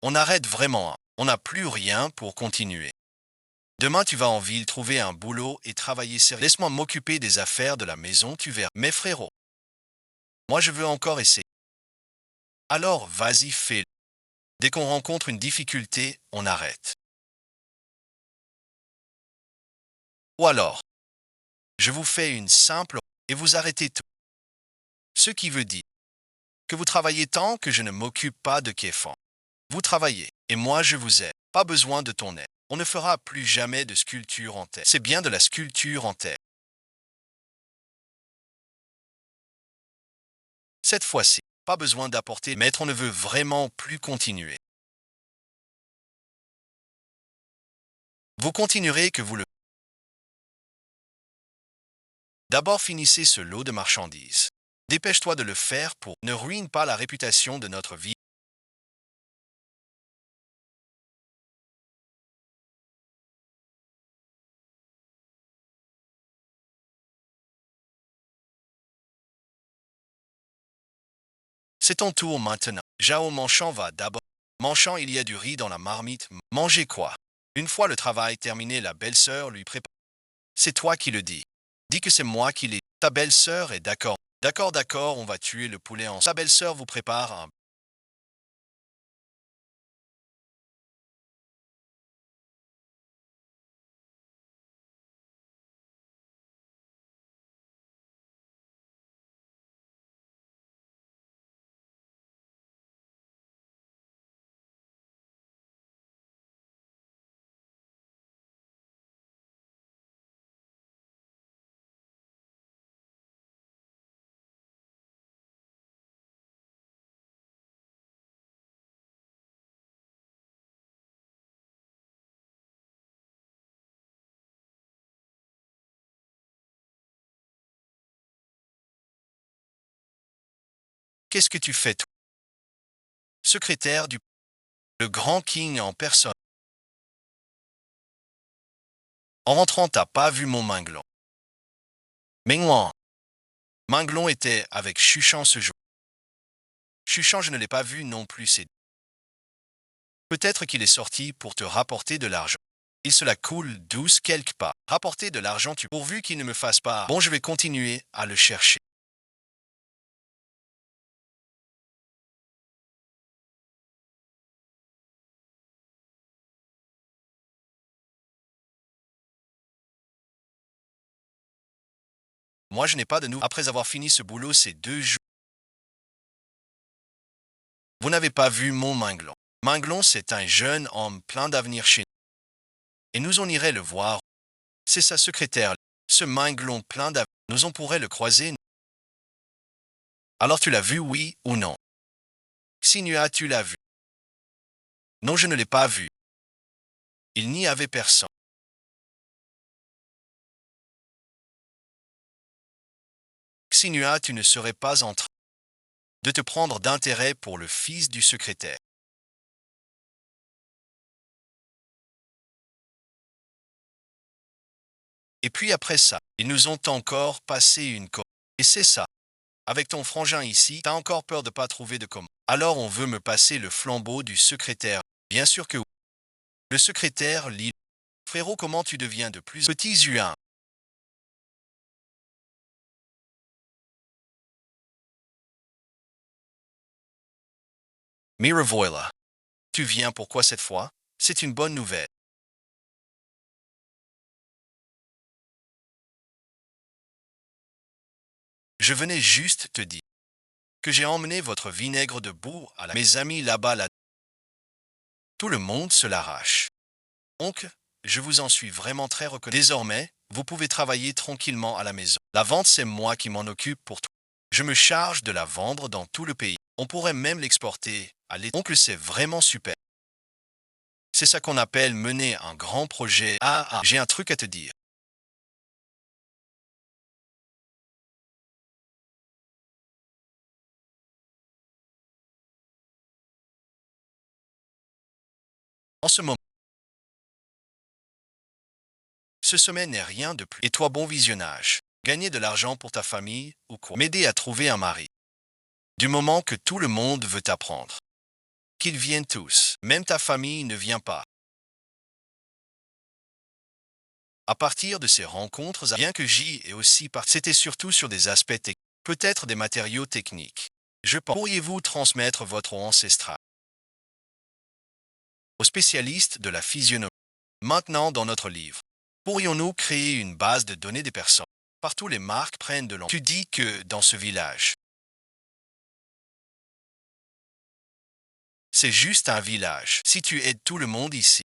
On arrête vraiment. On n'a plus rien pour continuer. Demain, tu vas en ville trouver un boulot et travailler sérieux. Laisse-moi m'occuper des affaires de la maison, tu verras. Mais frérot, moi je veux encore essayer. Alors, vas-y, fais-le. Dès qu'on rencontre une difficulté, on arrête. Ou alors, je vous fais une simple et vous arrêtez tout. Ce qui veut dire que vous travaillez tant que je ne m'occupe pas de Kéfan. Vous travaillez et moi je vous aide. Pas besoin de ton aide. On ne fera plus jamais de sculpture en terre. C'est bien de la sculpture en terre. Cette fois-ci, pas besoin d'apporter. Maître, on ne veut vraiment plus continuer. Vous continuerez que vous le... D'abord finissez ce lot de marchandises. Dépêche-toi de le faire pour ne ruine pas la réputation de notre vie. C'est ton tour maintenant. Jao Manchant va d'abord. Manchant, il y a du riz dans la marmite. Mangez quoi? Une fois le travail terminé, la belle-sœur lui prépare. C'est toi qui le dis. Dis que c'est moi qui l'ai. Ta belle-sœur est d'accord. D'accord, d'accord, on va tuer le poulet en... Ta belle-sœur vous prépare un Qu'est-ce que tu fais, toi? Secrétaire du... Le grand King en personne. En rentrant, t'as pas vu mon Minglon. Mengwan. Minglon était avec Chuchan ce jour. Chuchan, je ne l'ai pas vu non plus. C'est peut-être qu'il est sorti pour te rapporter de l'argent. Il se la coule douce quelque part. Rapporter de l'argent, tu pourvu qu'il ne me fasse pas. Bon, je vais continuer à le chercher. Moi, je n'ai pas de nouvelles. Après avoir fini ce boulot ces 2 jours, vous n'avez pas vu mon Minglon. Minglon, c'est un jeune homme plein d'avenir chez nous. Et nous, on irait le voir. C'est sa secrétaire. Ce Minglon plein d'avenir. Nous, on pourrait le croiser. Alors, tu l'as vu, oui ou non? Sinua, tu l'as vu? Non, je ne l'ai pas vu. Il n'y avait personne. Sinua, tu ne serais pas en train de te prendre d'intérêt pour le fils du secrétaire. Et puis après ça, ils nous ont encore passé une commande. Et c'est ça. Avec ton frangin ici, t'as encore peur de pas trouver de commande. Alors on veut me passer le flambeau du secrétaire. Bien sûr que oui. Le secrétaire lit. Frérot, comment tu deviens de plus petit humain? Miravoila. Tu viens pourquoi cette fois? C'est une bonne nouvelle. Je venais juste te dire que j'ai emmené votre vinaigre de boue à mes amis là-bas. Tout le monde se l'arrache. Donc, je vous en suis vraiment très reconnaissant. Désormais, vous pouvez travailler tranquillement à la maison. La vente, c'est moi qui m'en occupe pour tout. Je me charge de la vendre dans tout le pays. On pourrait même l'exporter à l'étranger. Donc, c'est vraiment super. C'est ça qu'on appelle mener un grand projet. J'ai un truc à te dire. En ce moment, ce sommet n'est rien de plus. Et toi, bon visionnage. Gagner de l'argent pour ta famille ou quoi? M'aider à trouver un mari. Du moment que tout le monde veut t'apprendre. Qu'ils viennent tous. Même ta famille ne vient pas. À partir de ces rencontres, bien que j'y ai aussi participé, c'était surtout sur des aspects techniques, peut-être des matériaux techniques. Je pense, pourriez-vous transmettre votre ancestral aux spécialistes de la physionomie? Maintenant, dans notre livre, pourrions-nous créer une base de données des personnes? Partout, les marques prennent de l'ampleur. Tu dis que dans ce village, c'est juste un village. Si tu aides tout le monde ici,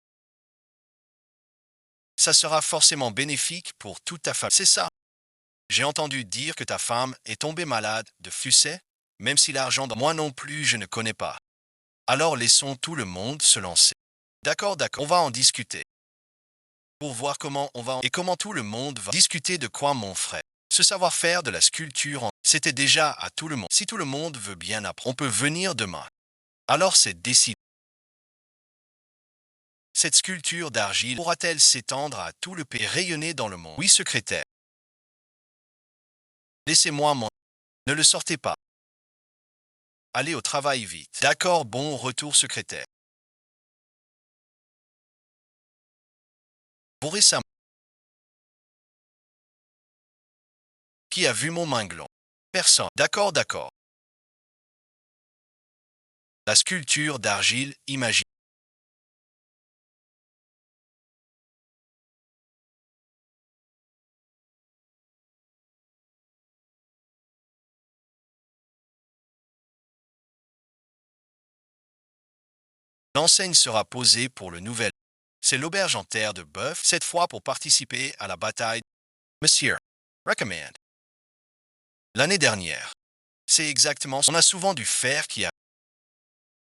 ça sera forcément bénéfique pour toute ta famille. C'est ça. J'ai entendu dire que ta femme est tombée malade de fucet, même si l'argent dans moi non plus je ne connais pas. Alors laissons tout le monde se lancer. D'accord, d'accord, on va en discuter. Pour voir comment on va et comment tout le monde va discuter de quoi mon frère. Ce savoir-faire de la sculpture, c'était déjà à tout le monde. Si tout le monde veut bien apprendre, on peut venir demain. Alors c'est décidé. Cette sculpture d'argile pourra-t-elle s'étendre à tout le pays et rayonner dans le monde? Oui, secrétaire. Laissez-moi mon... Ne le sortez pas. Allez au travail vite. D'accord, bon retour, secrétaire. Pour récemment, qui a vu mon Minglon? Personne. D'accord, d'accord. La sculpture d'argile, imagine. L'enseigne sera posée pour le nouvel. C'est l'auberge en terre de bœuf, cette fois pour participer à la bataille. Monsieur, recommand. L'année dernière, c'est exactement. On a souvent du fer qui a.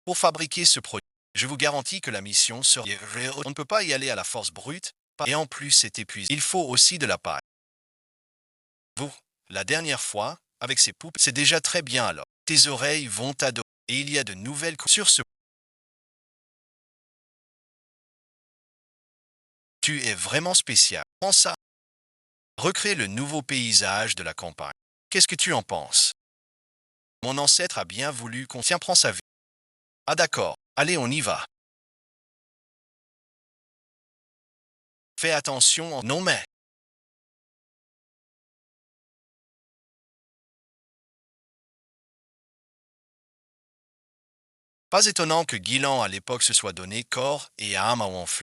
Pour fabriquer ce produit, je vous garantis que la mission sera. On ne peut pas y aller à la force brute, et en plus c'est épuisé. Il faut aussi de la paille. Vous, la dernière fois, avec ces poupes, c'est déjà très bien alors. Tes oreilles vont t'adorer. Et il y a de nouvelles sur ce. Tu es vraiment spécial. Pense ça. Recrée le nouveau paysage de la campagne. Qu'est-ce que tu en penses? Mon ancêtre a bien voulu qu'on tiens prend sa vie. Ah d'accord. Allez, on y va. Fais attention. Non mais. Pas étonnant que Guilan à l'époque se soit donné corps et âme à Wanfu.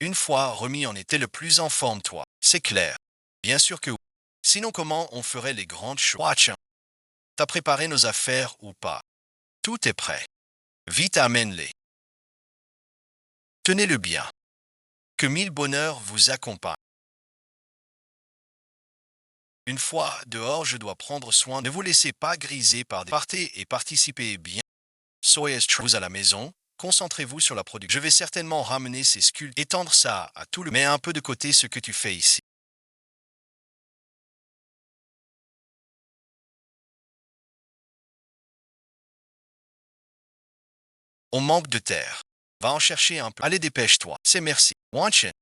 Une fois remis en état le plus en forme toi, c'est clair. Bien sûr que oui. Sinon comment on ferait les grandes choses? Watch. T'as préparé nos affaires ou pas? Tout est prêt. Vite amène-les. Tenez-le bien. Que mille bonheurs vous accompagnent. Une fois dehors, je dois prendre soin. Ne vous laissez pas griser par des partez et participez bien. Soyez vous à la maison. Concentrez-vous sur la production. Je vais certainement ramener ces sculptures, étendre ça à tout le. Mets un peu de côté ce que tu fais ici. On manque de terre. Va en chercher un peu. Allez, dépêche-toi. C'est merci. Watch it.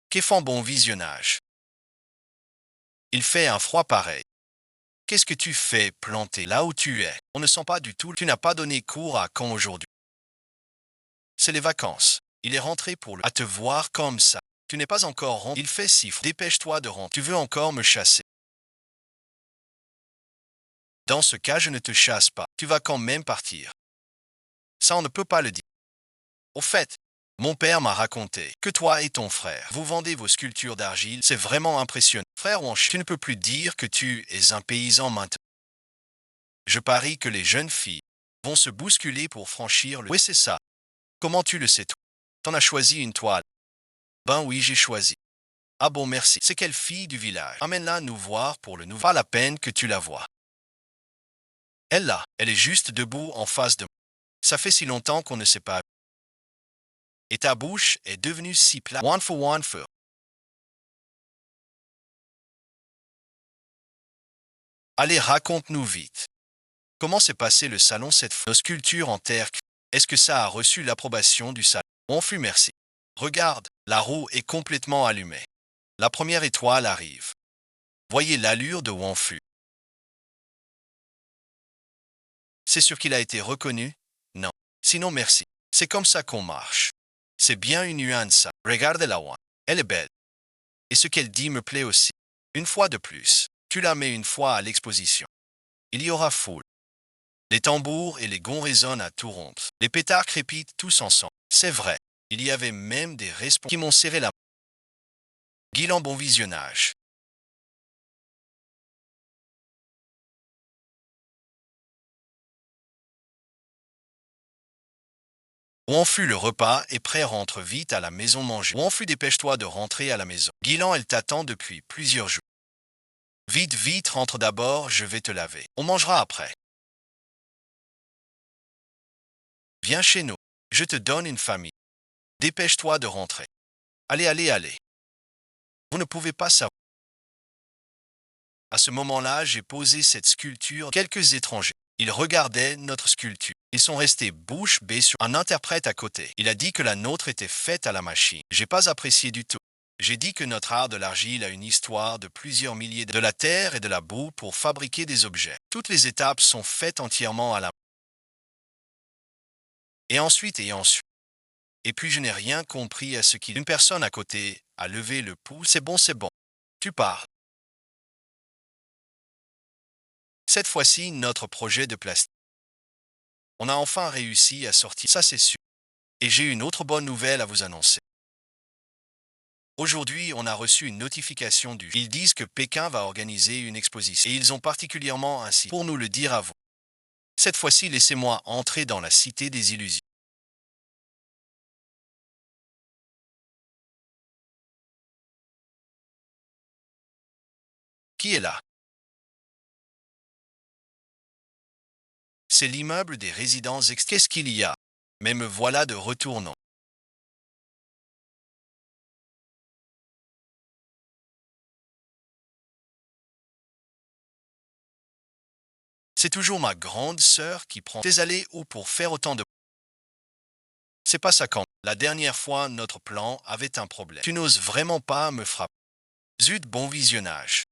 Qu'est font bon visionnage. Il fait un froid pareil. Qu'est-ce que tu fais planter là où tu es? On ne sent pas du tout. Tu n'as pas donné cours à quand aujourd'hui? C'est les vacances. Il est rentré pour le. À te voir comme ça. Tu n'es pas encore rentré. Il fait si froid. Dépêche-toi de rentrer. Tu veux encore me chasser? Dans ce cas, je ne te chasse pas. Tu vas quand même partir. Ça, on ne peut pas le dire. Au fait, mon père m'a raconté que toi et ton frère, vous vendez vos sculptures d'argile. C'est vraiment impressionnant. Frère Wanch, tu ne peux plus dire que tu es un paysan maintenant. Je parie que les jeunes filles vont se bousculer pour franchir le. Oui, c'est ça. Comment tu le sais, toi? T'en as choisi une toile. Ben oui, j'ai choisi. Ah bon, merci. C'est quelle fille du village? Amène-la nous voir pour le nouveau. Pas la peine que tu la vois. Elle là, elle est juste debout en face de moi. Ça fait si longtemps qu'on ne s'est pas. Et ta bouche est devenue si plate. One for one for. Allez, raconte-nous vite. Comment s'est passé le salon cette fois? Nos sculptures en terre. Est-ce que ça a reçu l'approbation du salon? On fut merci. Regarde, la roue est complètement allumée. La première étoile arrive. Voyez l'allure de Wanfu. C'est sûr qu'il a été reconnu? Non. Sinon, merci. C'est comme ça qu'on marche. C'est bien une nuance ça. Regardez-la, Wan. Elle est belle. Et ce qu'elle dit me plaît aussi. Une fois de plus, tu la mets une fois à l'exposition. Il y aura foule. Les tambours et les gonds résonnent à tout rompre. Les pétards crépitent tous ensemble. C'est vrai. Il y avait même des responsables qui m'ont serré la main. Guilan bon visionnage. Où en fut le repas et prêt rentre vite à la maison manger. Où en fut dépêche-toi de rentrer à la maison. Guilan, elle t'attend depuis plusieurs jours. Vite, vite, rentre d'abord, je vais te laver. On mangera après. Viens chez nous. Je te donne une famille. Dépêche-toi de rentrer. Allez, allez, allez. Vous ne pouvez pas savoir. À ce moment-là, j'ai posé cette sculpture. Quelques étrangers. Ils regardaient notre sculpture. Ils sont restés bouche bée sur un interprète à côté. Il a dit que la nôtre était faite à la machine. J'ai pas apprécié du tout. J'ai dit que notre art de l'argile a une histoire de plusieurs milliers de la terre et de la boue pour fabriquer des objets. Toutes les étapes sont faites entièrement à la main. Et ensuite et ensuite. Et puis je n'ai rien compris à ce qu'il. Une personne à côté a levé le pouce. C'est bon, c'est bon. Tu parles. Cette fois-ci, notre projet de plastique. On a enfin réussi à sortir. Ça, c'est sûr. Et j'ai une autre bonne nouvelle à vous annoncer. Aujourd'hui, on a reçu une notification du. Ils disent que Pékin va organiser une exposition. Et ils ont particulièrement ainsi pour nous le dire à vous. Cette fois-ci, laissez-moi entrer dans la cité des illusions. Qui est là? C'est l'immeuble des résidences Qu'est-ce qu'il y a? Mais me voilà de retour, non. C'est toujours ma grande sœur qui prend tes allées ou pour faire autant de... C'est pas ça quand. La dernière fois, notre plan avait un problème. Tu n'oses vraiment pas me frapper. Zut, bon visionnage.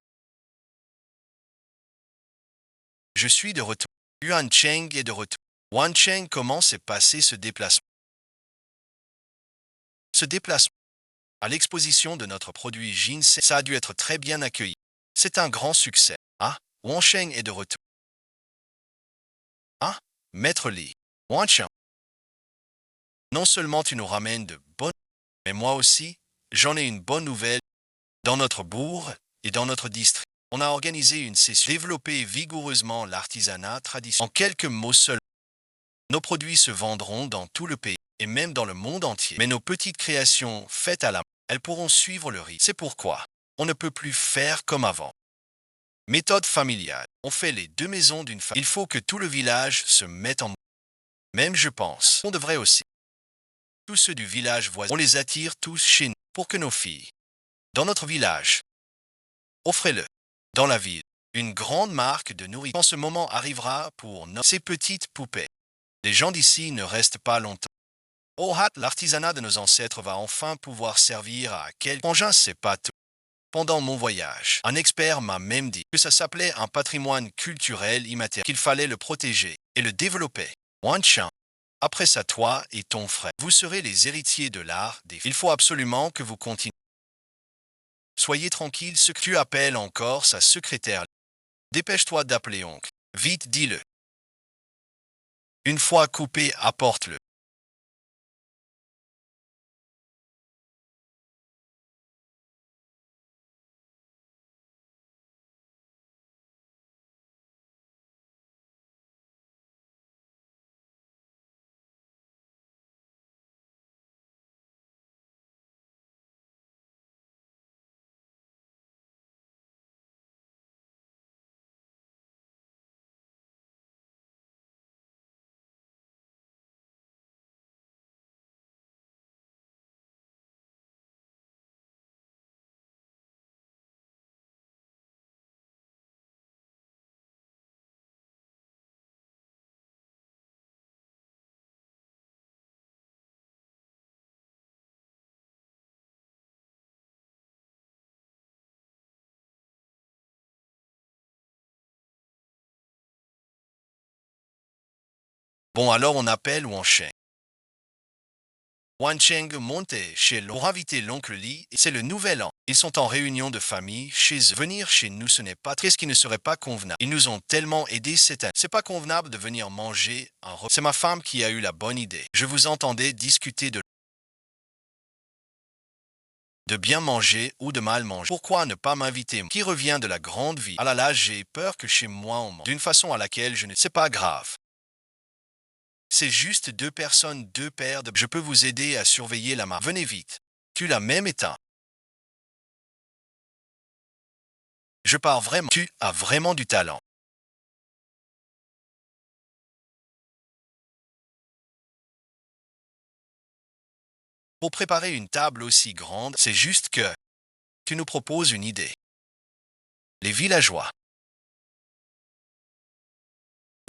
Je suis de retour. Yuan Cheng est de retour. Wan Cheng, comment s'est passé ce déplacement? Ce déplacement à l'exposition de notre produit Ginseng, ça a dû être très bien accueilli. C'est un grand succès. Ah, Wan Cheng est de retour. Ah, Maître Li. Wan Cheng, non seulement tu nous ramènes de bonnes, mais moi aussi, j'en ai une bonne nouvelle. Dans notre bourg et dans notre district, on a organisé une session développer vigoureusement l'artisanat traditionnel. En quelques mots seuls, nos produits se vendront dans tout le pays et même dans le monde entier. Mais nos petites créations faites à la main, elles pourront suivre le rythme. C'est pourquoi on ne peut plus faire comme avant. Méthode familiale. On fait les deux maisons d'une famille. Il faut que tout le village se mette en mouvement. Même je pense. On devrait aussi. Tous ceux du village voisin, on les attire tous chez nous pour que nos filles, dans notre village, offrez-le. Dans la ville, une grande marque de nourriture. Quand ce moment arrivera pour ces petites poupées, les gens d'ici ne restent pas longtemps. Oh hâte, l'artisanat de nos ancêtres va enfin pouvoir servir à quelqu'un. Frangin, c'est pas tout. Pendant mon voyage, un expert m'a même dit que ça s'appelait un patrimoine culturel immatériel, qu'il fallait le protéger et le développer. Wan Chan, après ça, toi et ton frère, vous serez les héritiers de l'art des... Il faut absolument que vous continuiez. Soyez tranquille, ce que tu appelles encore sa secrétaire. Dépêche-toi d'appeler oncle. Vite, dis-le. Une fois coupé, apporte-le. Bon, alors on appelle ou on chaîne. Wan Cheng monte chez l'on pour inviter l'oncle Li. C'est le nouvel an. Ils sont en réunion de famille chez eux. Venir chez nous, ce n'est pas... Qu'est-ce qui ne serait pas convenable? Ils nous ont tellement aidés cette année. C'est pas convenable de venir manger un repas. C'est ma femme qui a eu la bonne idée. Je vous entendais discuter de bien manger ou de mal manger. Pourquoi ne pas m'inviter? Qui revient de la grande vie? Ah là là, j'ai peur que chez moi on mange d'une façon à laquelle je ne... C'est pas grave. C'est juste deux personnes, deux paires de... Je peux vous aider à surveiller la marque. Venez vite. Tu l'as même éteint. Je pars vraiment. Tu as vraiment du talent. Pour préparer une table aussi grande, c'est juste que tu nous proposes une idée. Les villageois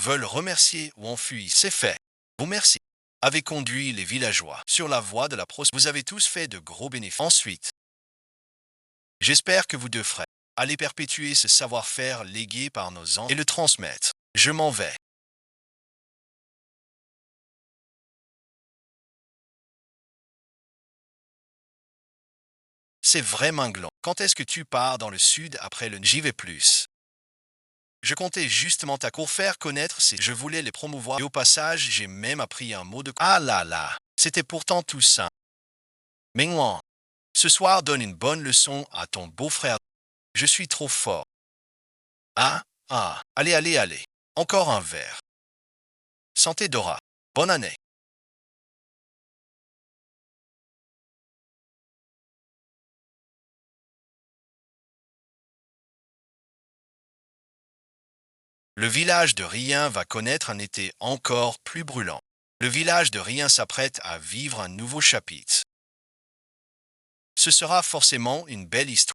veulent remercier ou enfuir. C'est fait. Vous merci. Avez conduit les villageois sur la voie de la prospérité. Vous avez tous fait de gros bénéfices. Ensuite, j'espère que vous deux frères allez perpétuer ce savoir-faire légué par nos ancêtres et le transmettre. Je m'en vais. C'est vraiment gland. Quand est-ce que tu pars dans le sud après le... J'y vais plus. Je comptais justement pour faire connaître ces... Je voulais les promouvoir. Et au passage, j'ai même appris un mot de... Ah là là. C'était pourtant tout simple. Mengwan, ce soir donne une bonne leçon à ton beau-frère. Je suis trop fort. Ah, ah. Allez, allez, allez. Encore un verre. Santé Dora. Bonne année. Le village de Rien va connaître un été encore plus brûlant. Le village de Rien s'apprête à vivre un nouveau chapitre. Ce sera forcément une belle histoire.